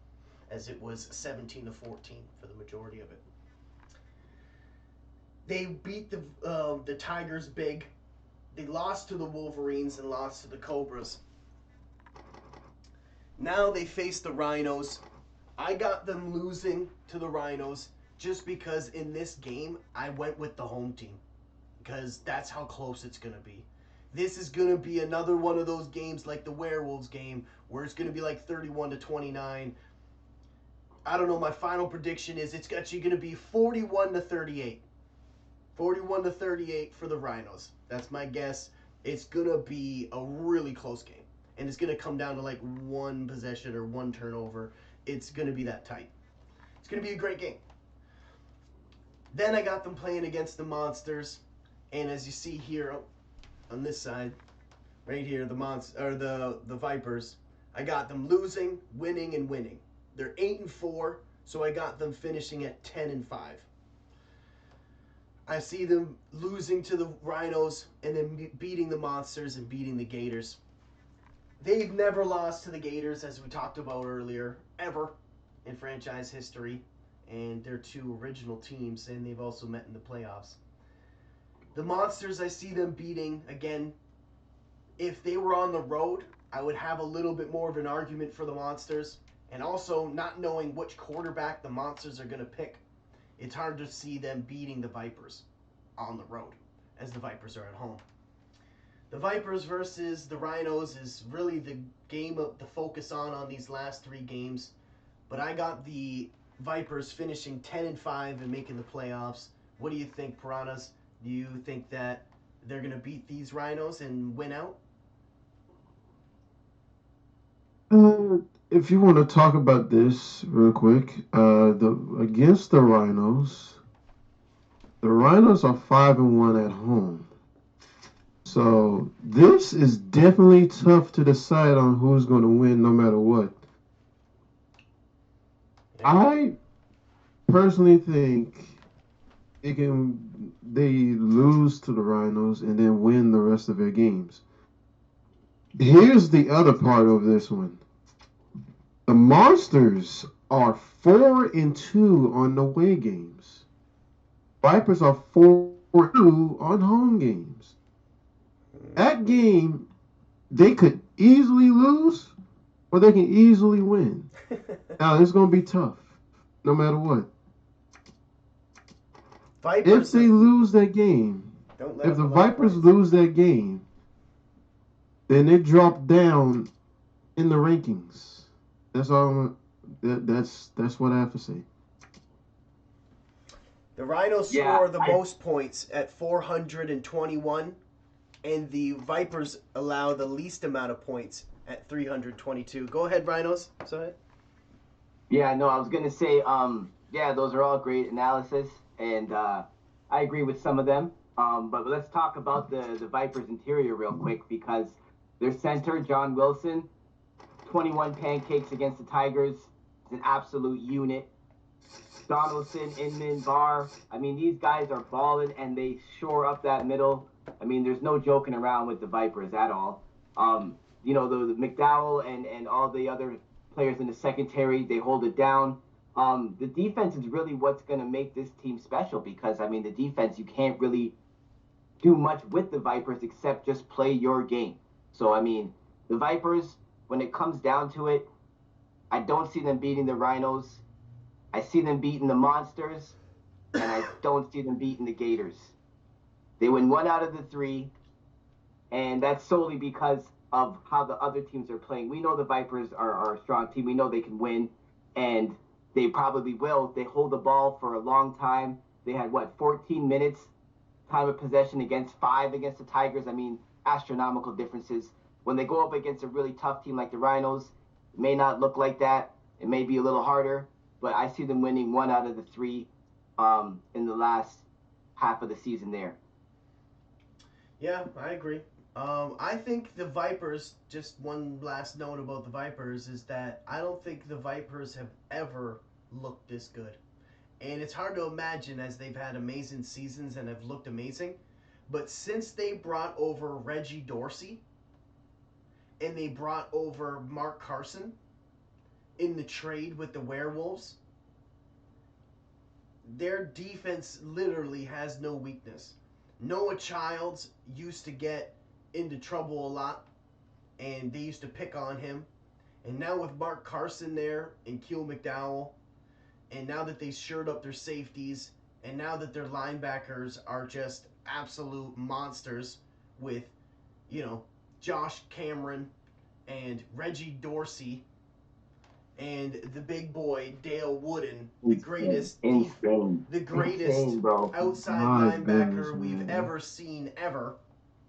as it was 17-14 for the majority of it. They beat the Tigers big. They lost to the Wolverines and lost to the Cobras. Now they face the Rhinos. I got them losing to the Rhinos just because in this game I went with the home team, because that's how close it's going to be. This is going to be another one of those games like the Werewolves game where it's going to be like 31-29. I don't know, my final prediction is it's actually going to be 41-38. 41-38 for the Rhinos. That's my guess. It's going to be a really close game. And it's going to come down to like 1 possession or 1 turnover. It's going to be that tight. It's going to be a great game. Then I got them playing against the Monsters. And as you see here on this side, right here, the Vipers, I got them losing, winning, and winning. They're 8-4, so I got them finishing at 10-5. I see them losing to the Rhinos and then beating the Monsters and beating the Gators. They've never lost to the Gators, as we talked about earlier, ever in franchise history. And they're 2 original teams, and they've also met in the playoffs. The Monsters, I see them beating, again, if they were on the road, I would have a little bit more of an argument for the Monsters. And also, not knowing which quarterback the Monsters are going to pick, it's hard to see them beating the Vipers on the road, as the Vipers are at home. The Vipers versus the Rhinos is really the game to focus on these last 3 games. But I got the Vipers finishing 10-5 and making the playoffs. What do you think, Piranhas? Do you think that they're going to beat these Rhinos and win out? If you want to talk about this real quick, against the Rhinos are 5-1 at home. So this is definitely tough to decide on who's going to win no matter what. I personally think they lose to the Rhinos and then win the rest of their games. Here's the other part of this one. The Monsters are 4-2 on away games. Vipers are 4-2 on home games. That game, they could easily lose or they can easily win. Now, it's going to be tough, no matter what. If they lose that game, if the Vipers lose that game, then they drop down in the rankings. That's all. That's what I have to say. The Rhinos score the most points at 421, and the Vipers allow the least amount of points at 322. Go ahead, Rhinos. Sorry. Yeah, no, I was gonna say, those are all great analysis, and I agree with some of them. But let's talk about the Vipers interior real quick, because their center, John Wilson, 21 pancakes against the Tigers. It's an absolute unit. Donaldson, Inman, Barr. I mean, these guys are balling, and they shore up that middle. I mean, there's no joking around with the Vipers at all. The McDowell and all the other players in the secondary, they hold it down. The defense is really what's going to make this team special because, I mean, the defense, you can't really do much with the Vipers except just play your game. So, I mean, the Vipers, when it comes down to it, I don't see them beating the Rhinos. I see them beating the Monsters, and I don't see them beating the Gators. They win 1 out of the 3, and that's solely because of how the other teams are playing. We know the Vipers are a strong team. We know they can win, and they probably will. They hold the ball for a long time. They had, 14 minutes time of possession against 5 against the Tigers. I mean, astronomical differences. When they go up against a really tough team like the Rhinos, it may not look like that. It may be a little harder, but I see them winning 1 out of the 3 in the last half of the season there. Yeah, I agree. I think the Vipers, just one last note about the Vipers, is that I don't think the Vipers have ever looked this good. And it's hard to imagine as they've had amazing seasons and have looked amazing. But since they brought over Reggie Dorsey and they brought over Mark Carson in the trade with the Werewolves, their defense literally has no weakness. Noah Childs used to get into trouble a lot, and they used to pick on him. And now with Mark Carson there and Keel McDowell, and now that they shored up their safeties, and now that their linebackers are just absolute monsters with, Josh Cameron and Reggie Dorsey and the big boy Dale Wooden, the greatest Insane, outside linebacker we've ever seen ever.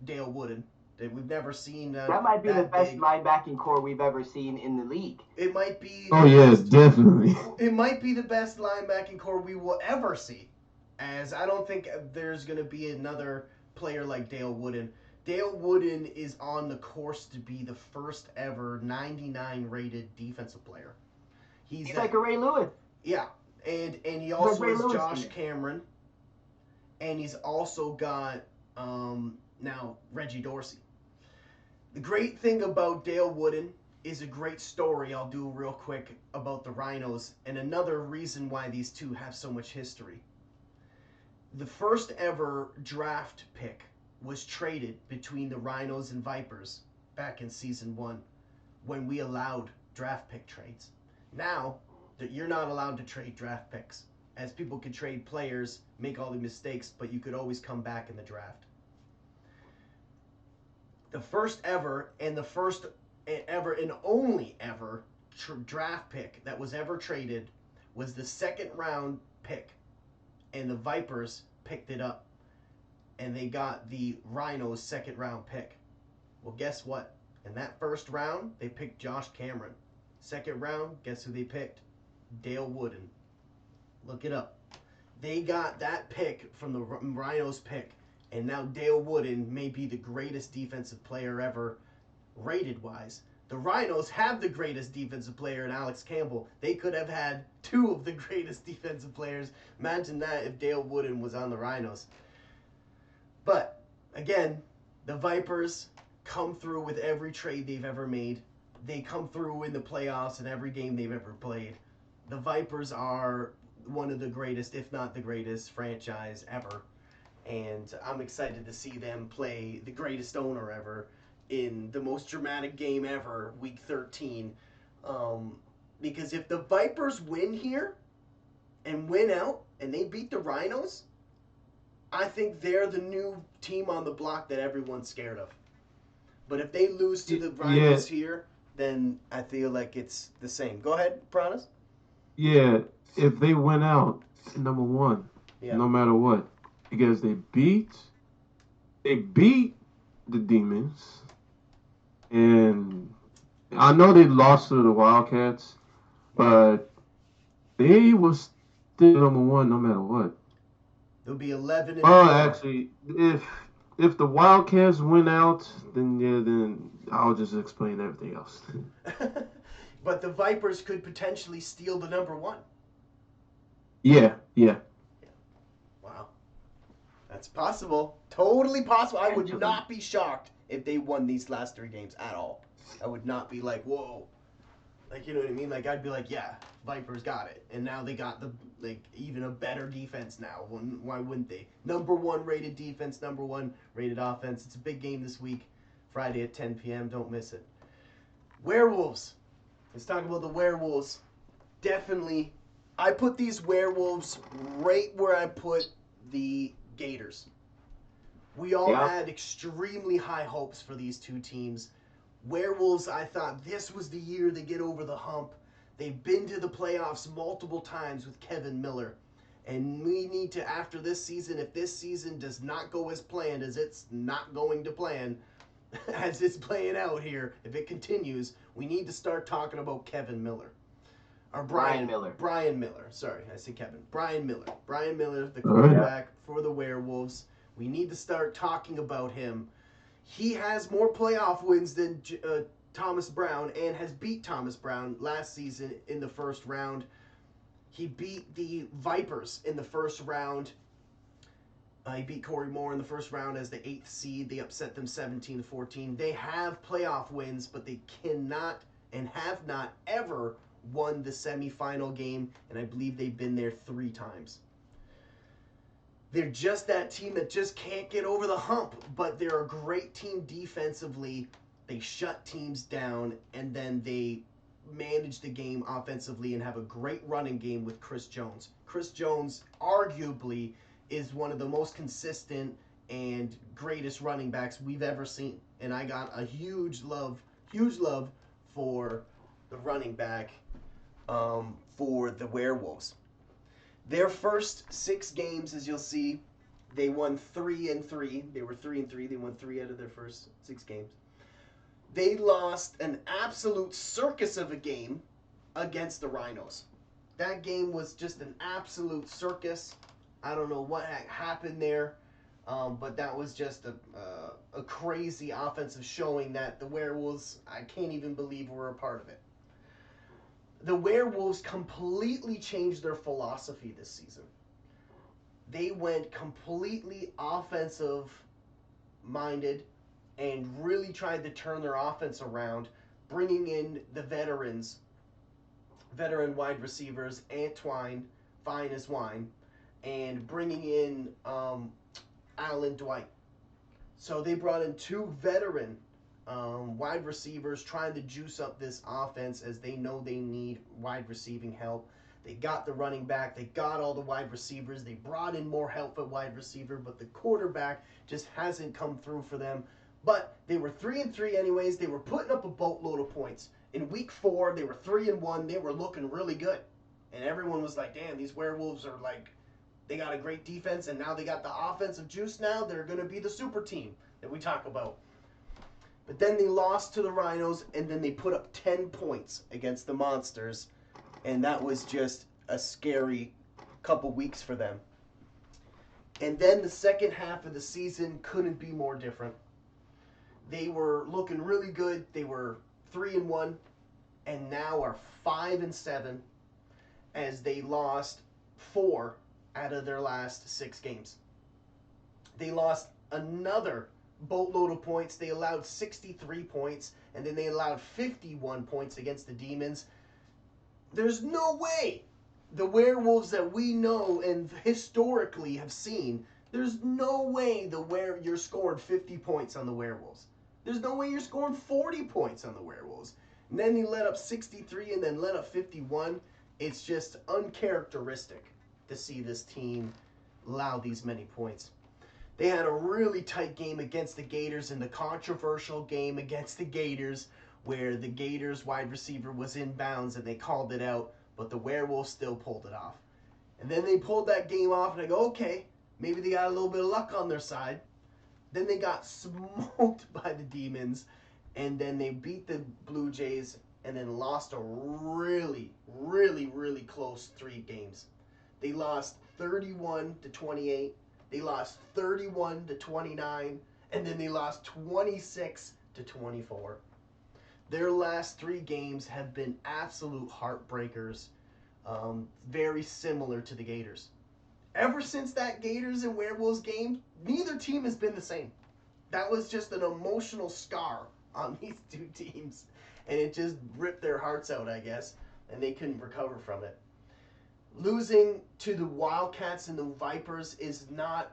Dale Wooden. We've never seen that might be the best linebacking core we've ever seen in the league. It might be. Oh yes, definitely. It might be the best linebacking core we will ever see, as I don't think there's going to be another player like Dale Wooden. Dale Wooden is on the course to be the first ever 99 rated defensive player. He's like a Ray Lewis. Yeah, and he also has Josh Cameron, and he's also got now Reggie Dorsey. The great thing about Dale Wooden is a great story I'll do real quick about the Rhinos, and another reason why these two have so much history. The first ever draft pick was traded between the Rhinos and Vipers back in season 1 when we allowed draft pick trades. Now that you're not allowed to trade draft picks, as people could trade players, make all the mistakes, but you could always come back in the draft. The first ever and only ever draft pick that was ever traded was the 2nd round pick, and the Vipers picked it up, and they got the Rhinos 2nd round pick. Well, guess what? In that 1st round, they picked Josh Cameron. 2nd round, guess who they picked? Dale Wooden. Look it up. They got that pick from the Rhinos pick, and now Dale Wooden may be the greatest defensive player ever, rated-wise. The Rhinos have the greatest defensive player in Alex Campbell. They could have had 2 of the greatest defensive players. Imagine that if Dale Wooden was on the Rhinos. But, again, the Vipers come through with every trade they've ever made. They come through in the playoffs in every game they've ever played. The Vipers are one of the greatest, if not the greatest, franchise ever. And I'm excited to see them play the greatest owner ever in the most dramatic game ever, Week 13. Because if the Vipers win here and win out and they beat the Rhinos, I think they're the new team on the block that everyone's scared of. But if they lose to the Rhinos here, then I feel like it's the same. Go ahead, Piranhas. Yeah, if they win out, number one, no matter what, because they beat the Demons, and I know they lost to the Wildcats, but they was still number one no matter what. They'll be 11. Oh, actually, if the Wildcats win out, then I'll just explain everything else. But the Vipers could potentially steal the number 1. Yeah. Wow. That's possible. Totally possible. I would Potentially. not be shocked if they won these last 3 games at all. I would not be like, whoa. Like, you know what I mean? Like, I'd be like, yeah, Vipers got it. And now they got even a better defense now. Why wouldn't they? Number 1 rated defense, number 1 rated offense. It's a big game this week. Friday at 10 p.m. Don't miss it. Werewolves. Let's talk about the Werewolves. Definitely, I put these Werewolves right where I put the Gators. We all had extremely high hopes for these two teams. Werewolves, I thought this was the year they get over the hump. They've been to the playoffs multiple times with Kevin Miller. And we need to, after this season, if this season does not go as planned, as it's not going to plan, as it's playing out here, if it continues, we need to start talking about Kevin Miller. Or Brian Miller. Sorry, I said Kevin. Brian Miller. Brian Miller, the quarterback for the Werewolves. We need to start talking about him. He has more playoff wins than Thomas Brown and has beat Thomas Brown last season in the first round. He beat the Vipers in the first round. He beat Corey Moore in the first round as the 8th seed. They upset them 17-14. They have playoff wins, but they cannot and have not ever won the semifinal game, and I believe they've been there 3 times. They're just that team that just can't get over the hump, but they're a great team defensively. They shut teams down, and then they manage the game offensively and have a great running game with Chris Jones. Chris Jones arguably is one of the most consistent and greatest running backs we've ever seen. And I got a huge love for the running back for the Werewolves. Their first 6 games, as you'll see, they won 3-3. They were 3-3. They won 3 out of their first 6 games. They lost an absolute circus of a game against the RHINOS. That game was just an absolute circus. I don't know what happened there, but that was just a crazy offensive showing that the Werewolves, I can't even believe were a part of it. The Werewolves completely changed their philosophy this season. They went completely offensive-minded and really tried to turn their offense around, bringing in the veteran wide receivers, Antwine, fine as wine, and bringing in Alan Dwight. So they brought in 2 veteran wide receivers trying to juice up this offense as they know they need wide receiving help. They got the running back. They got all the wide receivers. They brought in more help at wide receiver, but the quarterback just hasn't come through for them. But they were 3-3 anyways. They were putting up a boatload of points. In week 4, they were 3-1. They were looking really good. And everyone was like, damn, these Werewolves are like, they got a great defense, and now they got the offensive juice now. They're going to be the super team that we talk about. But then they lost to the RHINOS, and then they put up 10 points against the Monsters, and that was just a scary couple weeks for them. And then the second half of the season couldn't be more different. They were looking really good. They were 3-1, and now are 5-7 as they lost 4 out of their last 6 games. They lost another boatload of points. They allowed 63 points, and then they allowed 51 points against the Demons. There's no way the Werewolves that we know and historically have seen, there's no way you're scoring 50 points on the Werewolves. There's no way you're scoring 40 points on the Werewolves. And then they let up 63 and then let up 51. It's just uncharacteristic to see this team allow these many points. They had a really tight game against the Gators in the controversial game against the Gators where the Gators wide receiver was in bounds and they called it out, but the Werewolves still pulled it off. And then they pulled that game off and I go, okay, maybe they got a little bit of luck on their side. Then they got smoked by the Demons, and then they beat the Blue Jays and then lost a really, really, really close 3 games. They lost 31-28. They lost 31-29, and then they lost 26-24. Their last 3 games have been absolute heartbreakers, very similar to the Gators. Ever since that Gators and Werewolves game, neither team has been the same. That was just an emotional scar on these 2 teams, and it just ripped their hearts out, I guess, and they couldn't recover from it. Losing to the Wildcats and the Vipers is not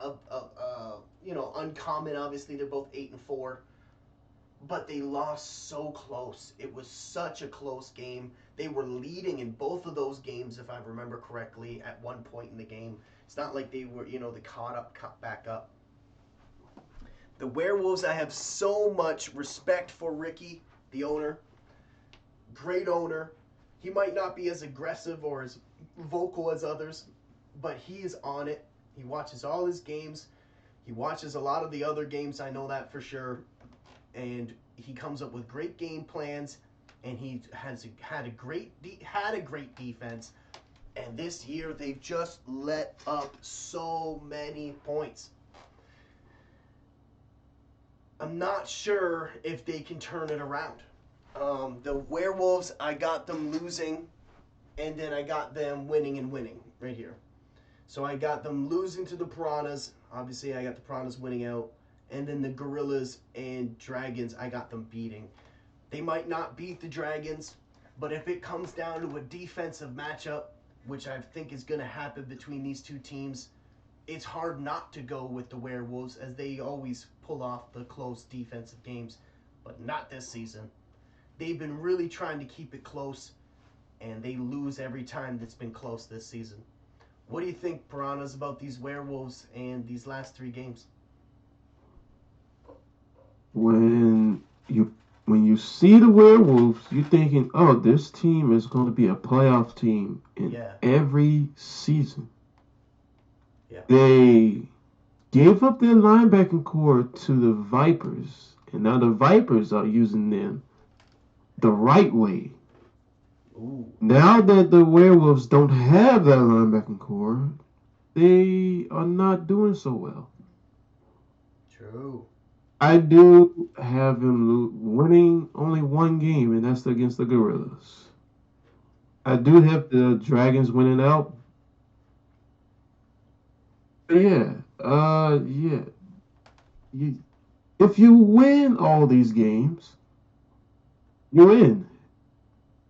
uncommon. Obviously, they're both 8-4, but they lost so close. It was such a close game. They were leading in both of those games, if I remember correctly, at one point in the game. It's not like they were, they caught back up. The Werewolves, I have so much respect for Ricky, the owner. Great owner. He might not be as aggressive or as vocal as others, but he is on it. He watches all his games. He watches a lot of the other games, I know that for sure. And he comes up with great game plans, and he had a great defense. And this year they've just let up so many points. I'm not sure if they can turn it around. The Werewolves, I got them losing, and then I got them winning right here. So I got them losing to the Piranhas. Obviously, I got the Piranhas winning out. And then the Gorillas and Dragons, I got them beating. They might not beat the Dragons, but if it comes down to a defensive matchup, which I think is going to happen between these 2 teams, it's hard not to go with the Werewolves, as they always pull off the close defensive games, but not this season. They've been really trying to keep it close, and they lose every time that's been close this season. What do you think, Piranhas, about these Werewolves and these last 3 games? When you see the Werewolves, you're thinking, oh, this team is going to be a playoff team in every season. Yeah. They gave up their linebacking core to the Vipers, and now the Vipers are using them the right way. Ooh. Now that the Werewolves don't have that linebacking core, they are not doing so well. True. I do have him winning only 1 game, and that's against the Gorillas. I do have the Dragons winning out. Yeah. If you win all these games, you win.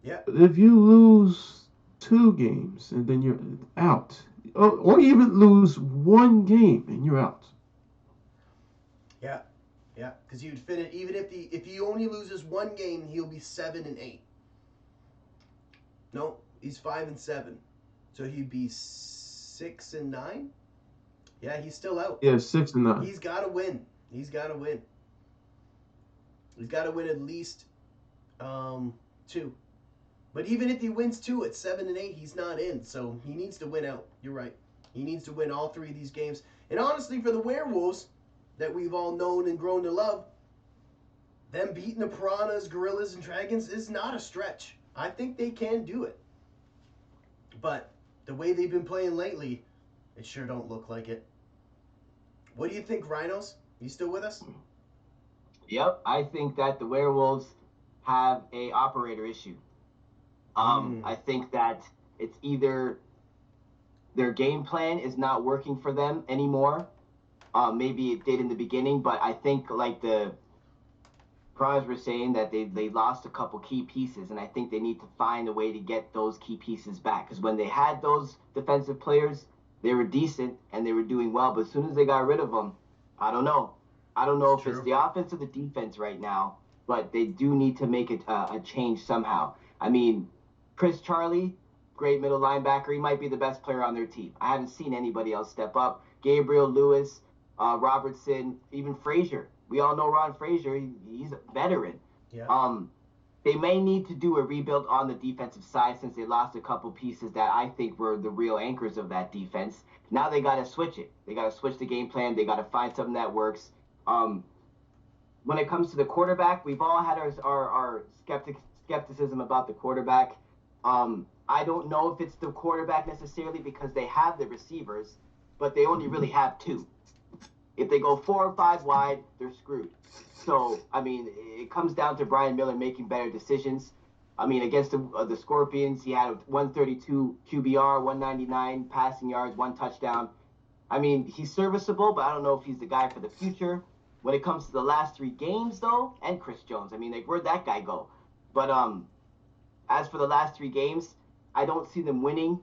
Yeah. If you lose 2 games and then you're out, or even lose 1 game and you're out. Yeah, because you'd finish, even if he only loses 1 game, he'll be 7-8. No, he's 5-7, so he'd be 6-9. Yeah, he's still out. Yeah, 6-9. He's got to win. He's got to win at least 2. But even if he wins 2 at 7-8, he's not in. So he needs to win out. You're right. He needs to win all 3 of these games. And honestly, for the Werewolves that we've all known and grown to love, them beating the Piranhas, Gorillas, and Dragons is not a stretch. I think they can do it. But the way they've been playing lately, it sure don't look like it. What do you think, Rhinos? You still with us? Yep, I think that the Werewolves have a operator issue. I think that it's either their game plan is not working for them anymore. Maybe it did in the beginning, but I think like the Piranhas were saying that they lost a couple key pieces, and I think they need to find a way to get those key pieces back. Because when they had those defensive players, they were decent and they were doing well. But as soon as they got rid of them, I don't know. I don't know if it's the offense or the defense right now, but they do need to make a change somehow. I mean, Chris Charlie, great middle linebacker. He might be the best player on their team. I haven't seen anybody else step up. Gabriel Lewis, Robertson, even Frazier. We all know Ron Frazier. He's a veteran. Yeah. They may need to do a rebuild on the defensive side since they lost a couple pieces that I think were the real anchors of that defense. Now they got to switch it. They got to switch the game plan. They got to find something that works. When it comes to the quarterback, we've all had our skepticism about the quarterback. I don't know if it's the quarterback necessarily because they have the receivers, but they only really have 2. If they go 4 or 5 wide, they're screwed. So, I mean, it comes down to Brian Miller making better decisions. I mean, against the Scorpions, he had a 132 QBR, 199 passing yards, 1 touchdown. I mean, he's serviceable, but I don't know if he's the guy for the future. When it comes to the last 3 games, though, and Chris Jones, I mean, like, where'd that guy go? But as for the last 3 games, I don't see them winning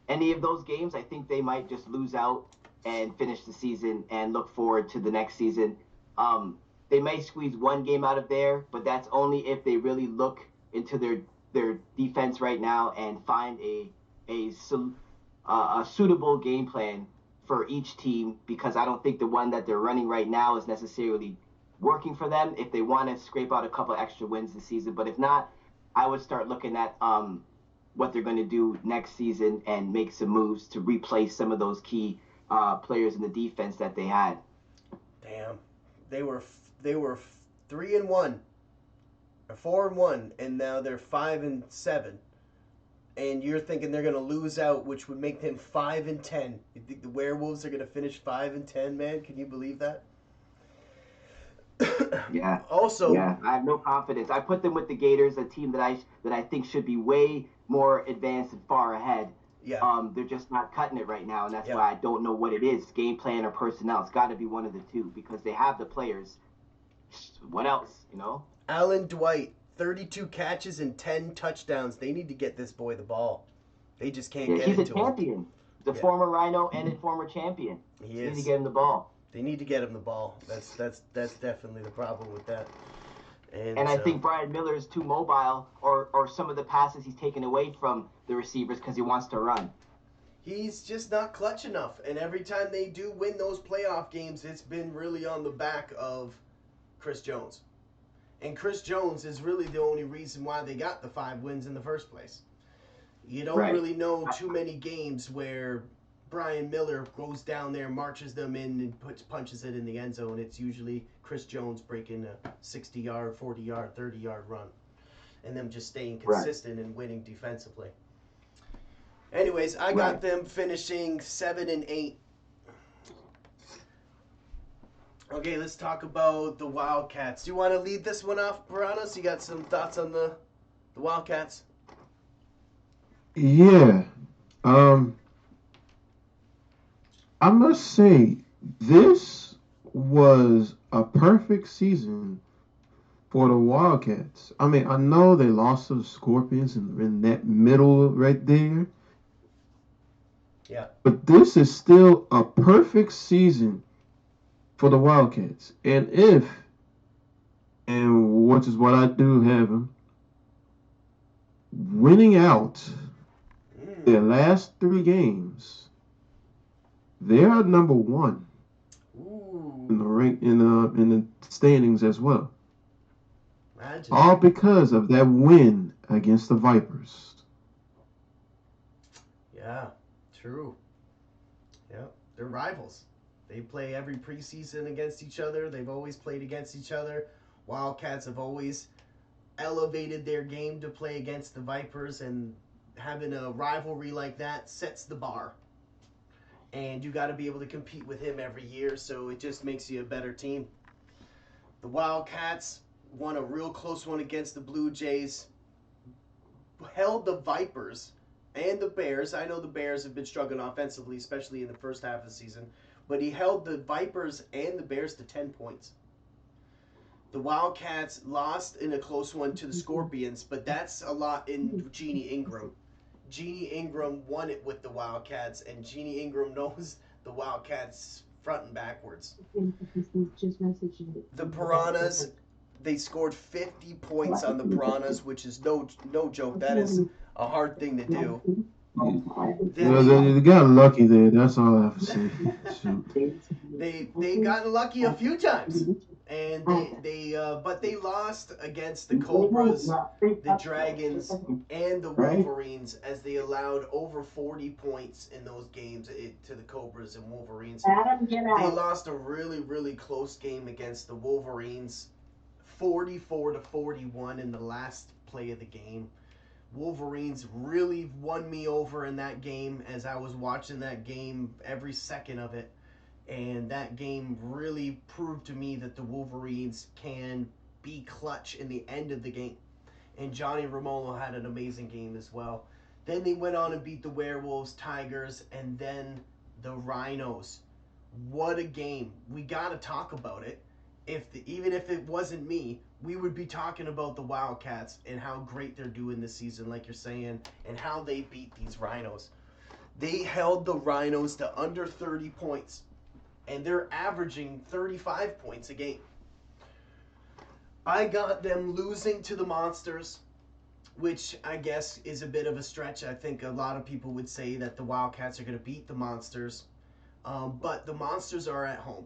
any of those games. I think they might just lose out and finish the season and look forward to the next season. They may squeeze 1 game out of there, but that's only if they really look into their defense right now and find a suitable game plan for each team, because I don't think the one that they're running right now is necessarily working for them if they want to scrape out a couple extra wins this season. But if not, I would start looking at what they're going to do next season and make some moves to replace some of those key players in the defense that they had. Damn, they were 3-1, or 4-1, and now they're 5-7. And you're thinking they're gonna lose out, which would make them 5-10. You think the Werewolves are gonna finish 5-10, man? Can you believe that? Yeah. Also, yeah, I have no confidence. I put them with the Gators, a team that I think should be way more advanced and far ahead. Yeah. They're just not cutting it right now, and that's Yeah. why I don't know what it is, game plan or personnel. It's got to be one of the two, because they have the players. What else, you know? Alan Dwight, 32 catches and 10 touchdowns. They need to get this boy the ball. They just can't get He's it a to him. champion. He's a former Rhino and a former champion. He They is. need to get him the ball. They need to get him the ball. That's definitely the problem with that. And I think Brian Miller is too mobile, or some of the passes he's taken away from the receivers because he wants to run. He's just not clutch enough. And every time they do win those playoff games, it's been really on the back of Chris Jones. And Chris Jones is really the only reason why they got the 5 wins in the first place. You don't really know too many games where Brian Miller goes down there, marches them in, and punches it in the end zone. It's usually Chris Jones breaking a 60-yard, 40-yard, 30-yard run, and them just staying consistent and winning defensively. Anyways, I got them finishing 7-8. Okay, let's talk about the Wildcats. Do you want to lead this one off, Piranhas? You got some thoughts on the Wildcats? Yeah. I must say, this was a perfect season for the Wildcats. I mean, I know they lost to the Scorpions in that middle right there. Yeah. But this is still a perfect season for the Wildcats. And which is what I do have them, winning out their last 3 games, they are number 1 in the rank in the standings as well. Imagine. All because of that win against the Vipers. Yeah, true. Yeah, they're rivals. They play every preseason against each other. They've always played against each other. Wildcats have always elevated their game to play against the Vipers, and having a rivalry like that sets the bar. And you got to be able to compete with him every year, so it just makes you a better team. The Wildcats won a real close one against the Blue Jays, held the Vipers and the Bears. I know the Bears have been struggling offensively, especially in the first half of the season, but he held the Vipers and the Bears to 10 points. The Wildcats lost in a close one to the Scorpions, but that's a lot in Jeannie Ingram. Jeannie Ingram won it with the Wildcats, and Jeannie Ingram knows the Wildcats front and backwards. The Piranhas, they scored 50 points on the Piranhas, which is no joke. That is a hard thing to do. They got lucky there. That's all I have to say. Shoot. They got lucky a few times, and but they lost against the Cobras, the Dragons, and the Wolverines, as they allowed over 40 points in those games to the Cobras and Wolverines. They lost a really, really close game against the Wolverines, 44-41 in the last play of the game. Wolverines really won me over in that game, as I was watching that game every second of it. And that game really proved to me that the Wolverines can be clutch in the end of the game. And Johnny Romolo had an amazing game as well. Then they went on and beat the Werewolves, Tigers, and then the Rhinos. What a game. We got to talk about it. Even if it wasn't me, we would be talking about the Wildcats and how great they're doing this season, like you're saying, and how they beat these Rhinos. They held the Rhinos to under 30 points, and they're averaging 35 points a game. I got them losing to the Monsters, which I guess is a bit of a stretch. I think a lot of people would say that the Wildcats are going to beat the Monsters. But the Monsters are at home.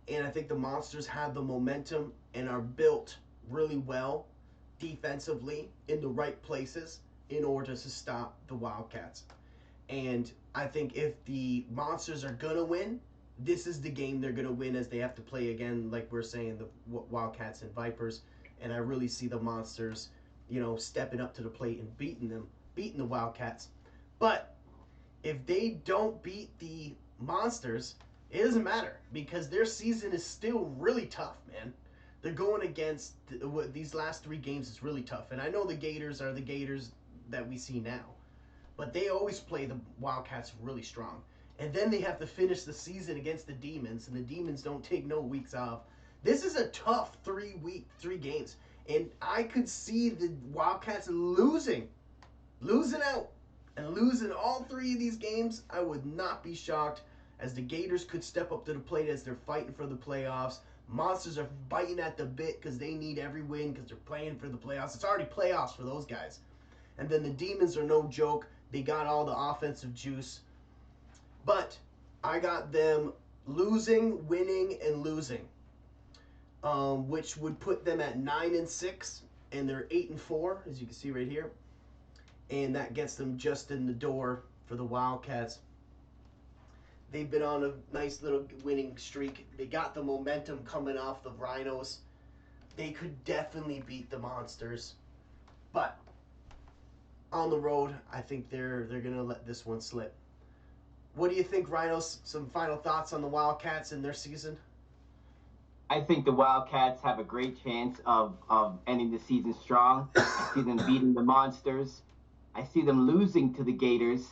And I think the Monsters have the momentum and are built really well defensively in the right places in order to stop the Wildcats. And I think if the Monsters are going to win, this is the game they're going to win, as they have to play again, like we're saying, the Wildcats and Vipers. And I really see the Monsters, stepping up to the plate and beating the Wildcats. But if they don't beat the Monsters, it doesn't matter, because their season is still really tough, man. They're going against these last 3 games is really tough. And I know the Gators are the Gators that we see now, but they always play the Wildcats really strong. And then they have to finish the season against the Demons, and the Demons don't take no weeks off. This is a tough 3 games. And I could see the Wildcats losing out, and losing all 3 of these games. I would not be shocked, as the Gators could step up to the plate as they're fighting for the playoffs. Monsters are biting at the bit because they need every win because they're playing for the playoffs. It's already playoffs for those guys. And then the Demons are no joke. They got all the offensive juice. But I got them losing, winning, and losing, which would put them at 9-6, and they're 8-4, as you can see right here. And that gets them just in the door for the Wildcats. They've been on a nice little winning streak. They got the momentum coming off the Rhinos. They could definitely beat the Monsters. But on the road, I think they're going to let this one slip. What do you think, Rhinos? Some final thoughts on the Wildcats and their season? I think the Wildcats have a great chance of ending the season strong. I see them beating the Monsters. I see them losing to the Gators,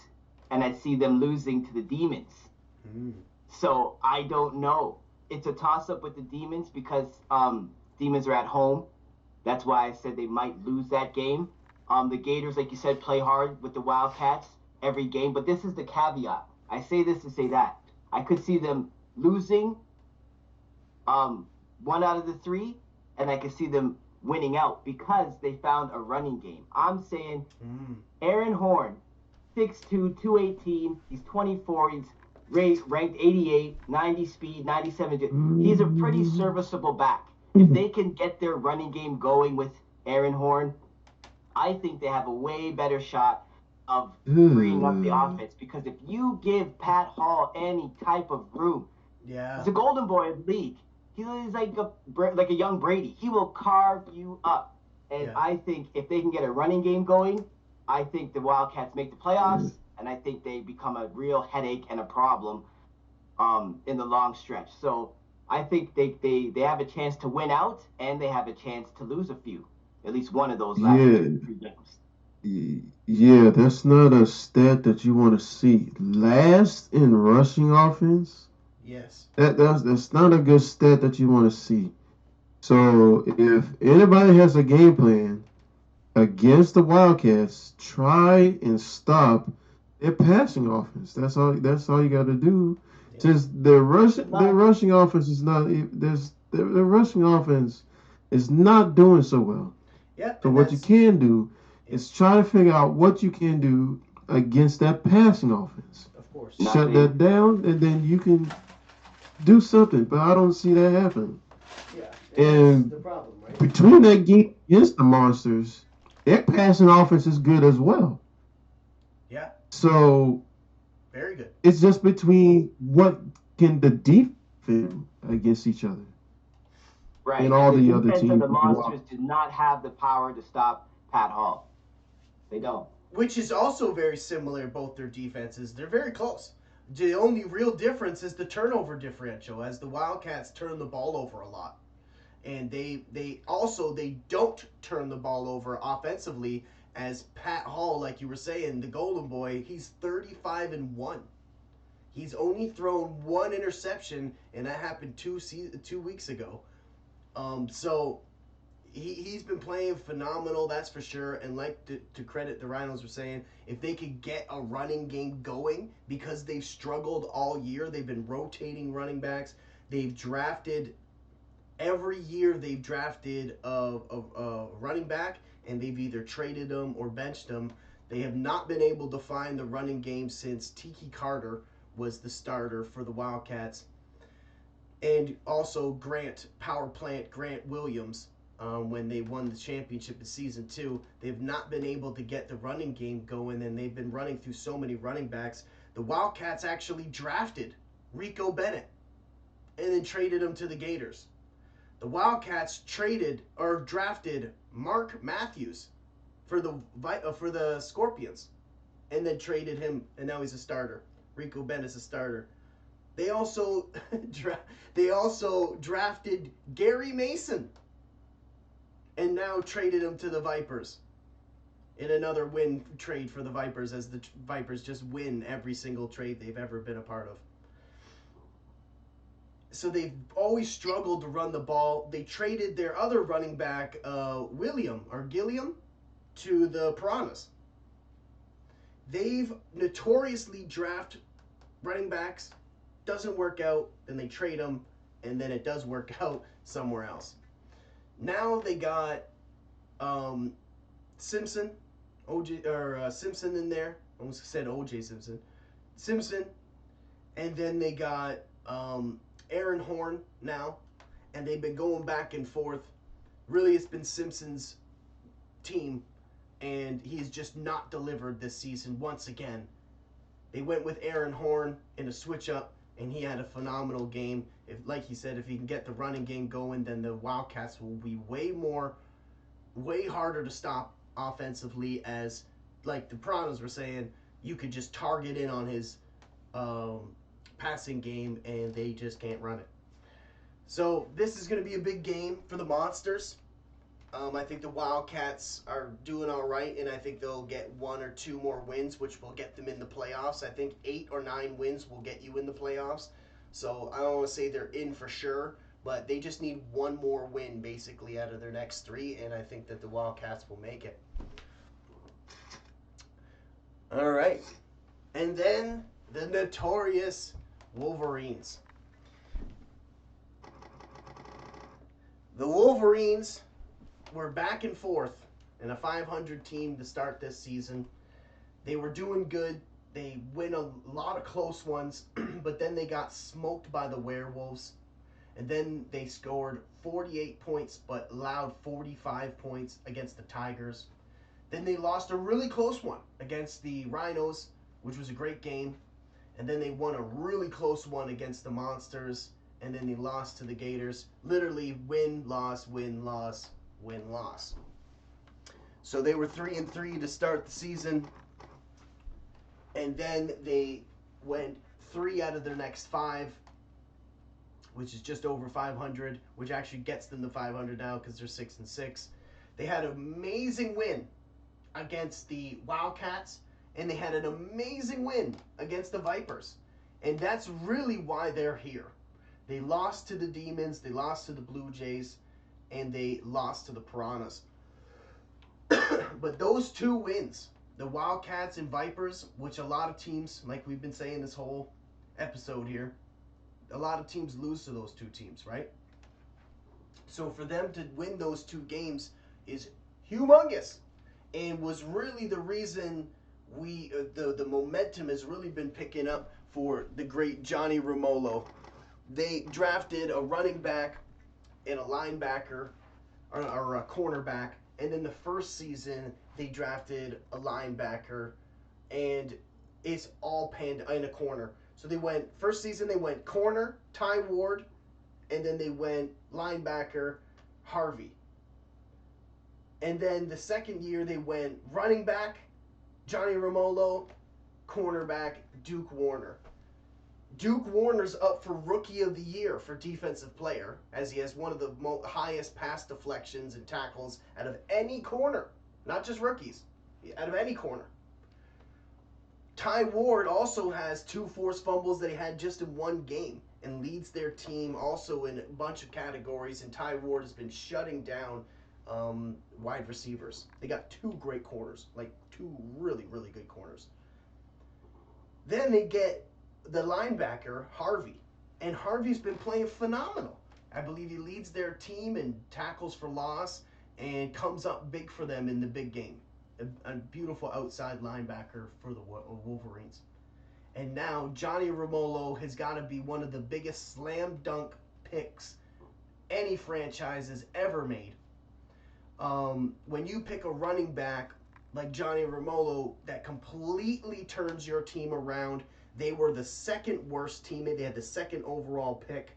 and I see them losing to the Demons. So I don't know. It's a toss-up with the Demons because Demons are at home. That's why I said they might lose that game. The Gators, like you said, play hard with the Wildcats every game. But this is the caveat. I say this to say that. I could see them losing 1 out of the 3, and I could see them winning out because they found a running game. I'm saying Aaron Horn, 6'2", 218. He's 24. He's ranked 88, 90 speed, 97. He's a pretty serviceable back. If they can get their running game going with Aaron Horn, I think they have a way better shot of freeing up the offense. Because if you give Pat Hall any type of room, he's a golden boy of the league. He's like a young Brady. He will carve you up. And I think if they can get a running game going, I think the Wildcats make the playoffs. And I think they become a real headache and a problem in the long stretch. So I think they have a chance to win out, and they have a chance to lose a few. At least one of those last 3 games. Yeah, that's not a stat that you want to see. Last in rushing offense? Yes. That's not a good stat that you want to see. So if anybody has a game plan against the Wildcats, try and stop their passing offense. That's all you got to do. Just their rushing offense is not. The rushing offense is not doing so well. Yeah. So what you can do is try to figure out what you can do against that passing offense. Of course. Shut that down, and then you can do something. But I don't see that happening. Yeah. And that's the problem, right? between that game against the Monsters, their passing offense is good as well. Yeah. So very good. It's just between what can the defense do against each other. Right. And all the other teams. The Monsters do not have the power to stop Pat Hall. They don't. Which is also very similar, both their defenses. They're very close. The only real difference is the turnover differential, as the Wildcats turn the ball over a lot. And they don't turn the ball over offensively, as Pat Hall, like you were saying, the Golden Boy, he's 35-1. He's only thrown one interception, and that happened 2 weeks ago. So he's been playing phenomenal, that's for sure. And like to credit the Rhinos were saying, if they could get a running game going, because they've struggled all year, they've been rotating running backs. They've drafted every year. They've drafted a running back, and they've either traded them or benched them. They have not been able to find the running game since Tiki Carter was the starter for the Wildcats, and also Power Plant Grant Williams. When they won the championship in season 2, they've not been able to get the running game going, and they've been running through so many running backs. The Wildcats actually drafted Rico Bennett and then traded him to the Gators. The Wildcats drafted Mark Matthews for the Scorpions, and then traded him, and now he's a starter. Rico Bennett's a starter. They also drafted Gary Mason, and now traded him to the Vipers in another win trade for the Vipers, as the Vipers just win every single trade they've ever been a part of. So they've always struggled to run the ball. They traded their other running back, Gilliam, to the Piranhas. They've notoriously drafted running backs, doesn't work out, then they trade them, and then it does work out somewhere else. Now they got Simpson in there. I almost said OJ Simpson, and then they got Aaron Horn now, and they've been going back and forth. Really, it's been Simpson's team, and he's just not delivered this season once again. They went with Aaron Horn in a switch up, and he had a phenomenal game. Like he said, if he can get the running game going, then the Wildcats will be way harder to stop offensively, as, like the Piranhas were saying, you could just target in on his passing game, and they just can't run it. So this is going to be a big game for the Monsters. I think the Wildcats are doing all right, and I think they'll get 1 or 2 more wins, which will get them in the playoffs. I think 8 or 9 wins will get you in the playoffs. So I don't want to say they're in for sure, but they just need 1 more win basically out of their next 3, and I think that the Wildcats will make it. All right. And then the notorious Wolverines. The Wolverines were back and forth in a 500 team to start this season. They were doing good. They win a lot of close ones, but then they got smoked by the Werewolves. And then they scored 48 points, but allowed 45 points against the Tigers. Then they lost a really close one against the Rhinos, which was a great game. And then they won a really close one against the Monsters. And then they lost to the Gators. Literally win, loss, win, loss, win, loss. So they were 3-3 to start the season. And then they went 3 out of their next 5, which is just over 500, which actually gets them to 500 now because they're 6-6. They had an amazing win against the Wildcats, and they had an amazing win against the Vipers. And that's really why they're here. They lost to the Demons, they lost to the Blue Jays, and they lost to the Piranhas. But those 2 wins, the Wildcats and Vipers, which a lot of teams, like we've been saying this whole episode here, a lot of teams lose to those 2 teams, right? So for them to win those 2 games is humongous, and was really the reason the momentum has really been picking up for the great Johnny Romolo. They drafted a running back and a linebacker, or a cornerback, and then the first season they drafted a linebacker, and it's all panned in a corner. So first season they went corner, Ty Ward, and then they went linebacker, Harvey. And then the second year they went running back, Johnny Romolo, cornerback, Duke Warner. Duke Warner's up for Rookie of the Year for defensive player, as he has one of the highest pass deflections and tackles out of any corner, not just rookies, out of any corner. Ty Ward also has 2 forced fumbles that he had just in one game and leads their team also in a bunch of categories. And Ty Ward has been shutting down wide receivers. They got 2 great corners, like 2 really, really good corners. Then they get the linebacker, Harvey. And Harvey's been playing phenomenal. I believe he leads their team in tackles for loss and comes up big for them in the big game. A beautiful outside linebacker for the Wolverines. And now Johnny Romolo has got to be one of the biggest slam dunk picks any franchise has ever made. When you pick a running back like Johnny Romolo that completely turns your team around, they were the second worst team. They had the second overall pick.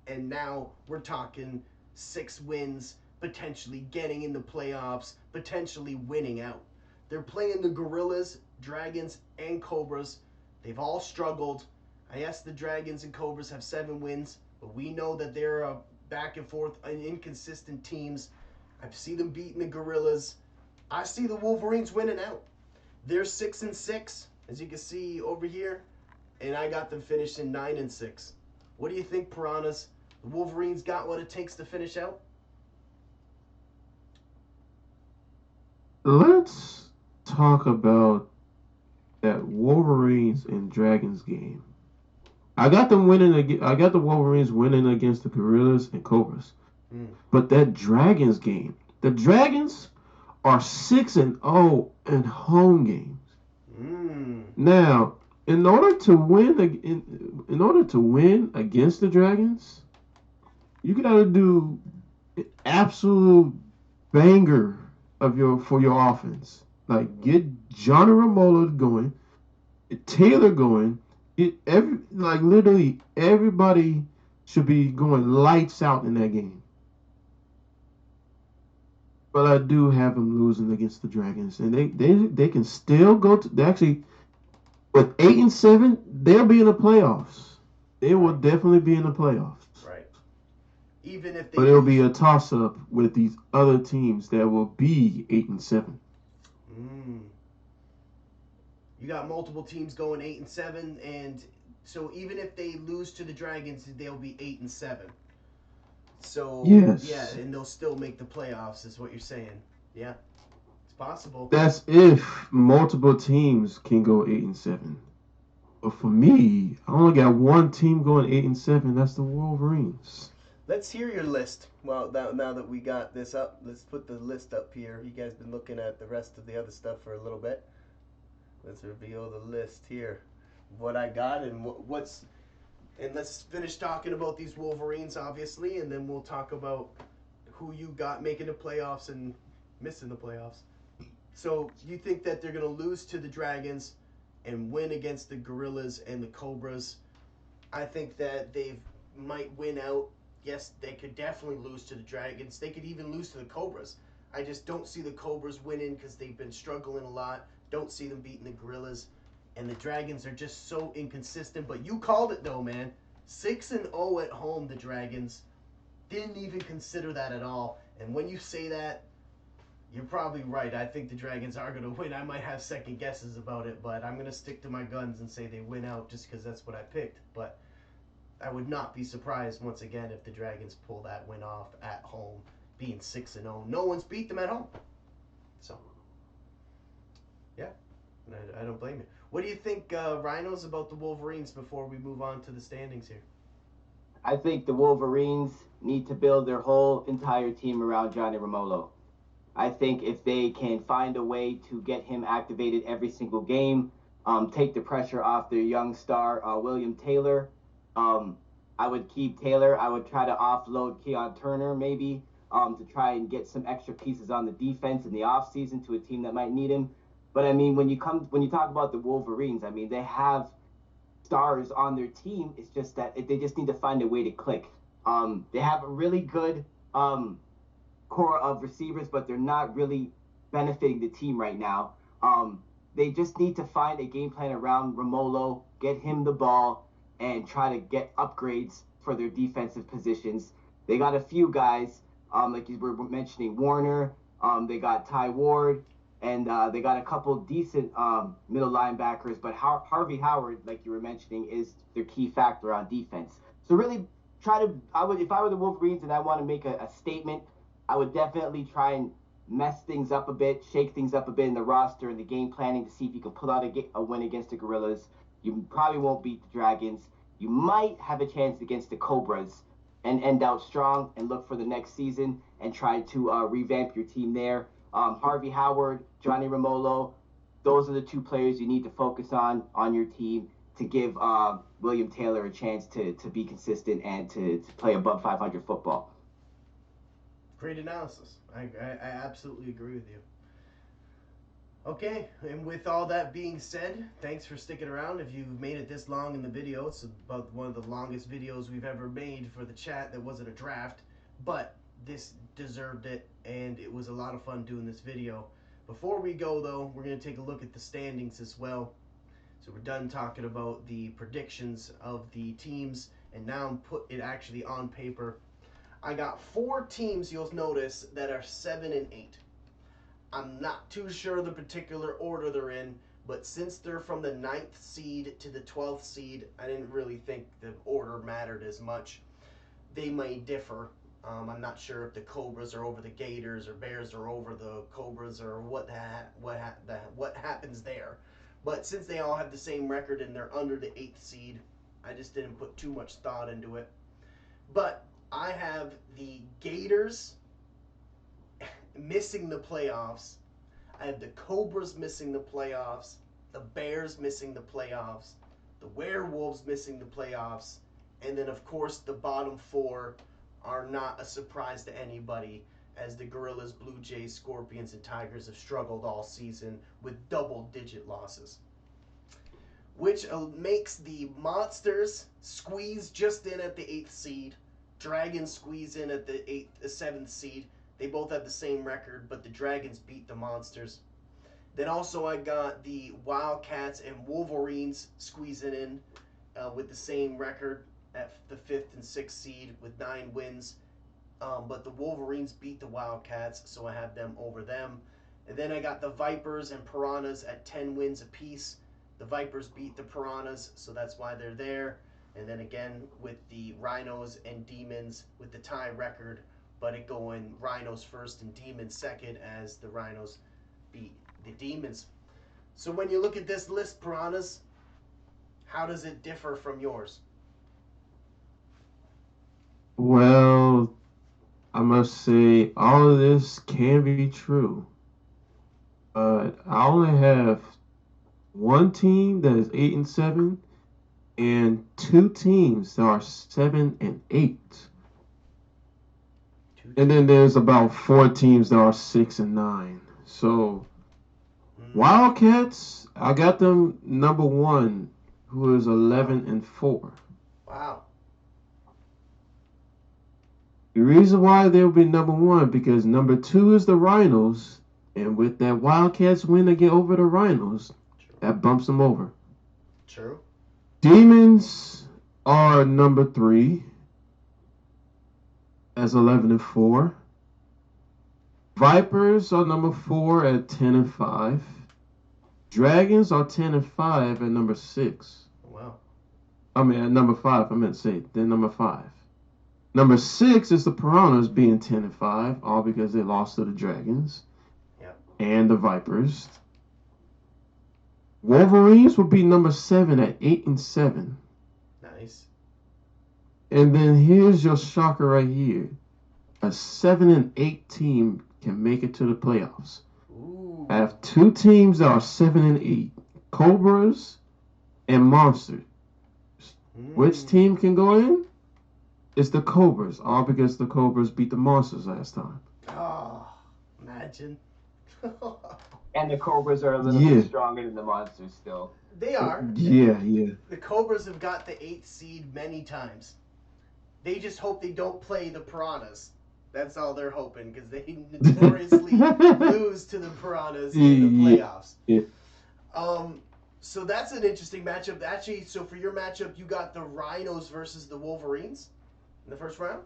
And now we're talking 6 wins, potentially getting in the playoffs, potentially winning out. They're playing the Gorillas, Dragons, and Cobras. They've all struggled. Yes, the Dragons and Cobras have 7 wins, but we know that they're back and forth inconsistent teams. I see them beating the Gorillas. I see the Wolverines winning out. They're 6-6, as you can see over here, and I got them finishing 9-6. What do you think, Piranhas? The Wolverines got what it takes to finish out? Let's talk about that Wolverines and Dragons game. I got them winning. I got the Wolverines winning against the Gorillas and Cobras. But that Dragons game, the Dragons are 6-0 in home games. Now, in order to win against the Dragons, you gotta do an absolute banger for your offense. Like, get Johnny Romolo going, get Taylor going, literally everybody should be going lights out in that game. But I do have them losing against the Dragons, and they can still go to actually with 8-7, they'll be in the playoffs. They will definitely be in the playoffs. Right. Even if but it'll be a toss up with these other teams that will be 8-7. You got multiple teams going 8-7, and so even if they lose to the Dragons, they'll be 8-7. So yes. Yeah, and they'll still make the playoffs, is what you're saying. Yeah, it's possible. That's if multiple teams can go 8-7. But for me, I only got one team going 8-7. That's the Wolverines. Let's hear your list. Well, now that we got this up, let's put the list up here. You guys been looking at the rest of the other stuff for a little bit. Let's reveal the list here. What I got and what's... And let's finish talking about these Wolverines, obviously, and then we'll talk about who you got making the playoffs and missing the playoffs. So, you think that they're going to lose to the Dragons and win against the Gorillas and the Cobras? I think that they might win out. Yes, they could definitely lose to the Dragons. They could even lose to the Cobras. I just don't see the Cobras winning because they've been struggling a lot. Don't see them beating the Gorillas. And the Dragons are just so inconsistent. But you called it, though, man. 6-0 at home, the Dragons. Didn't even consider that at all. And when you say that, you're probably right. I think the Dragons are going to win. I might have second guesses about it, but I'm going to stick to my guns and say they win out just because that's what I picked. But I would not be surprised, once again, if the Dragons pull that win off at home, being 6-0. No one's beat them at home. So, yeah, I don't blame you. What do you think, RHINOS, about the Wolverines before we move on to the standings here? I think the Wolverines need to build their whole entire team around Johnny Romolo. I think if they can find a way to get him activated every single game, take the pressure off their young star, William Taylor. I would keep Taylor. I would try to offload Keon Turner maybe to try and get some extra pieces on the defense in the offseason to a team that might need him. But I mean, when you talk about the Wolverines, I mean, they have stars on their team. It's just that they just need to find a way to click. They have a really good core of receivers, but they're not really benefiting the team right now. They just need to find a game plan around Romolo, get him the ball, and try to get upgrades for their defensive positions. They got a few guys, like you were mentioning, Warner. They got Ty Ward, and they got a couple decent middle linebackers. But Harvey Howard, like you were mentioning, is their key factor on defense. So really, if I were the Wolverines and I want to make a statement, I would definitely try and mess things up a bit, shake things up a bit in the roster and the game planning to see if you can pull out a win against the Gorillas. You probably won't beat the Dragons. You might have a chance against the Cobras and end out strong and look for the next season and try to revamp your team there. Harvey Howard, Johnny Romolo, those are the two players you need to focus on your team to give William Taylor a chance to be consistent and to play above 500 football. Great analysis. I absolutely agree with you. Okay, and with all that being said, thanks for sticking around. If you've made it this long in the video, it's about one of the longest videos we've ever made for the chat that wasn't a draft, but this deserved it, and it was a lot of fun doing this video. Before we go, though, we're going to take a look at the standings as well. So we're done talking about the predictions of the teams, and now I'm put it actually on paper. I got 4 teams, you'll notice, that are 7 and 8. I'm not too sure the particular order they're in, but since they're from the 9th seed to the 12th seed, I didn't really think the order mattered as much. They may differ. I'm not sure if the Cobras are over the Gators or Bears are over the Cobras or what happens there. But since they all have the same record and they're under the 8th seed, I just didn't put too much thought into it. But I have the Gators missing the playoffs. I have the Cobras missing the playoffs, the Bears missing the playoffs, the Werewolves missing the playoffs, and then of course the bottom 4 are not a surprise to anybody, as the Gorillas, Blue Jays, Scorpions, and Tigers have struggled all season with double-digit losses, which makes the Monsters squeeze just in at the 8th seed, Dragons squeeze in at the 7th seed. They both have the same record, but the Dragons beat the Monsters. Then also I got the Wildcats and Wolverines squeezing in with the same record at the 5th and 6th seed with 9 wins. But the Wolverines beat the Wildcats, so I have them over them. And then I got the Vipers and Piranhas at 10 wins apiece. The Vipers beat the Piranhas, so that's why they're there. And then again with the Rhinos and Demons with the tie record, but it going Rhinos first and Demons second, as the Rhinos beat the Demons. So when you look at this list, Piranhas, how does it differ from yours? Well, I must say all of this can be true, but I only have one team that is 8 and 7, and 2 teams that are 7 and 8. And then there's about 4 teams that are 6 and 9. So Wildcats, I got them number 1, who is 11 and 4. Wow. The reason why they'll be number 1 because number 2 is the Rhinos, and with that Wildcats win to get over the Rhinos, that bumps them over. True. Demons are number 3 as 11 and 4. Vipers are number 4 at 10 and 5. Dragons are 10 and 5 at number 6. Wow. I mean, at number 5, I meant to say, they're number 5. Number 6 is the Piranhas being 10 and 5, all because they lost to the Dragons. Yep. And the Vipers. Wolverines will be number 7 at 8 and 7. Nice. And then here's your shocker right here. A 7 and 8 team can make it to the playoffs. Ooh. I have 2 teams that are 7 and 8. Cobras and Monsters. Which team can go in? It's the Cobras, all because the Cobras beat the Monsters last time. Oh, imagine. And the Cobras are a little bit stronger than the Monsters still. They are. Yeah. The Cobras have got the 8th seed many times. They just hope they don't play the Piranhas. That's all they're hoping, because they notoriously lose to the Piranhas in the playoffs. Yeah. So that's an interesting matchup. Actually, so for your matchup, you got the Rhinos versus the Wolverines in the first round.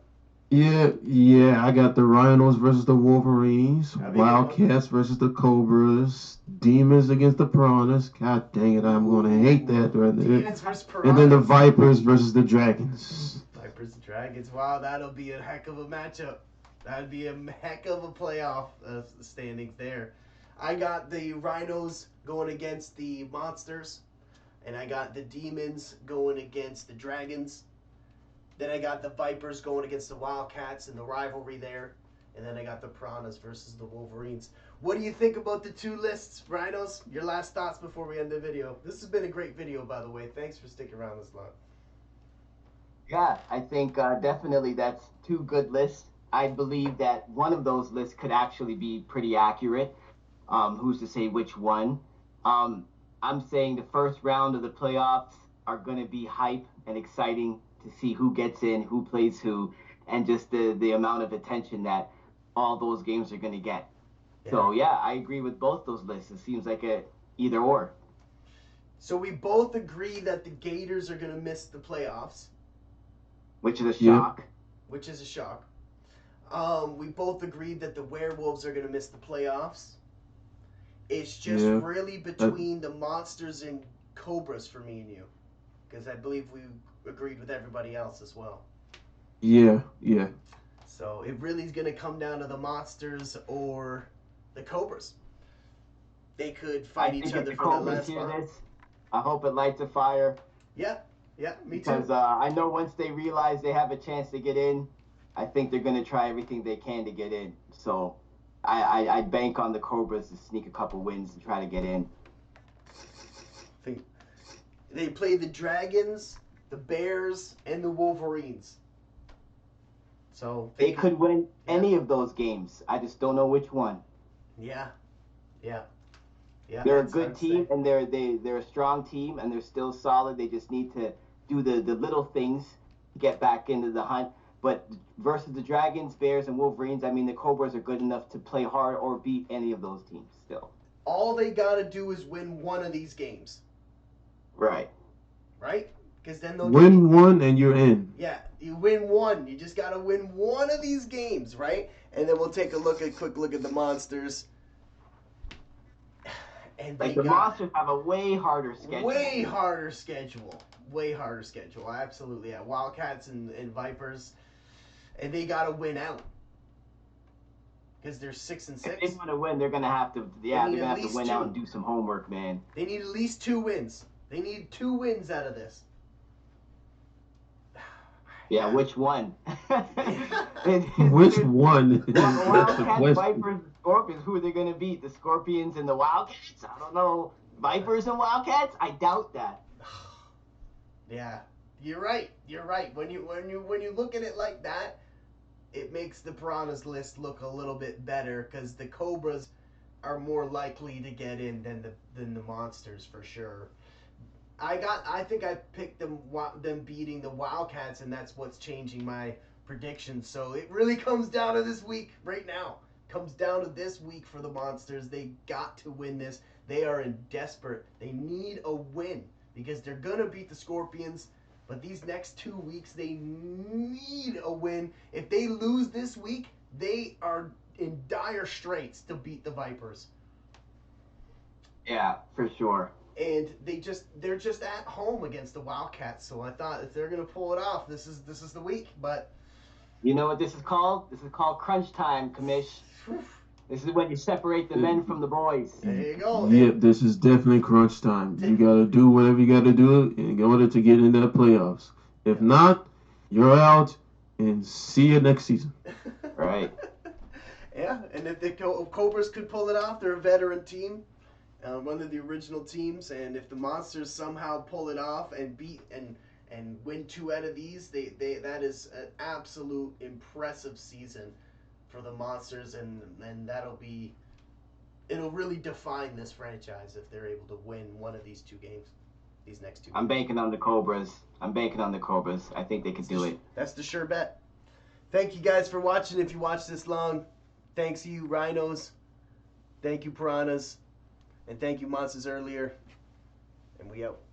Yeah, I got the Rhinos versus the Wolverines, That'd be a good one. Wildcats versus the Cobras, Demons against the Piranhas. God dang it, I'm gonna hate that right there. Demons versus And then the Piranhas. Vipers versus the Dragons. Vipers and Dragons. Wow, that'll be a heck of a matchup. That'd be a heck of a playoff standings there. I got the Rhinos going against the Monsters, and I got the Demons going against the Dragons. Then I got the Vipers going against the Wildcats and the rivalry there. And then I got the Piranhas versus the Wolverines. What do you think about the two lists, Rhinos? Your last thoughts before we end the video. This has been a great video, by the way. Thanks for sticking around this long. Yeah, I think definitely that's two good lists. I believe that one of those lists could actually be pretty accurate. Who's to say which one? I'm saying the first round of the playoffs are going to be hype and exciting to see who gets in, who plays who, and just the amount of attention that all those games are going to get. Yeah. So, yeah, I agree with both those lists. It seems like a either or. So we both agree that the Gators are going to miss the playoffs. Which is a shock. Which is a shock. We both agreed that the Werewolves are going to miss the playoffs. It's just really between the Monsters and Cobras for me and you. Because I believe we agreed with everybody else as well. Yeah. So it really is going to come down to the Monsters or the Cobras. They could fight each other for the last spot. I hope it lights a fire. Yeah, me too. Because I know once they realize they have a chance to get in, I think they're going to try everything they can to get in. So I bank on the Cobras to sneak a couple wins and try to get in. They play the Dragons, the Bears, and the Wolverines. So they could win any of those games. I just don't know which one. Yeah. They're a good team, and they're a strong team, and they're still solid. They just need to do the little things to get back into the hunt. But versus the Dragons, Bears, and Wolverines, I mean, the Cobras are good enough to play hard or beat any of those teams still. All they got to do is win one of these games. Right? Because then they'll win one and you're in. Yeah, you win one. You just got to win one of these games, right? And then we'll take a quick look at the Monsters. And the Monsters have a way harder schedule. Way harder schedule. Absolutely. Yeah. Wildcats and Vipers. And they got to win out. Because they're 6-6. If they want to win, they're going to have to, they're going to have to win out and do some homework, man. They need at least 2 wins. They need 2 wins out of this. Yeah, which one? Which one? Wildcats, Vipers, Scorpions. Who are they going to beat? The Scorpions and the Wildcats? I don't know. Vipers and Wildcats? I doubt that. Yeah, you're right. When you look at it like that, it makes the Piranhas list look a little bit better because the Cobras are more likely to get in than the Monsters for sure. I think I picked them beating the Wildcats, and that's what's changing my prediction. So it really comes down to this week right now. Comes down to this week for the Monsters. They got to win this. They are in desperate. They need a win because they're gonna beat the Scorpions. But these next 2 weeks, they need a win. If they lose this week, they are in dire straits to beat the Vipers. Yeah, for sure. And they're just at home against the Wildcats. So I thought if they're gonna pull it off, this is the week. But you know what this is called? This is called crunch time, Commish. This is when you separate the men from the boys. There you go. Yep, this is definitely crunch time. You gotta do whatever you gotta do in order to get in that playoffs. If not, you're out, and see you next season. Right. Yeah, and if the Cobras could pull it off, they're a veteran team. One of the original teams, and if the Monsters somehow pull it off and beat and win 2 out of these, that is an absolute impressive season for the Monsters, and it'll really define this franchise if they're able to win one of these 2 games, these next 2 games. I'm banking on the Cobras. I think they can do it. That's the sure bet. Thank you guys for watching. If you watched this long, thanks to you Rhinos, thank you Piranhas. And thank you, Monsters, earlier. And we out.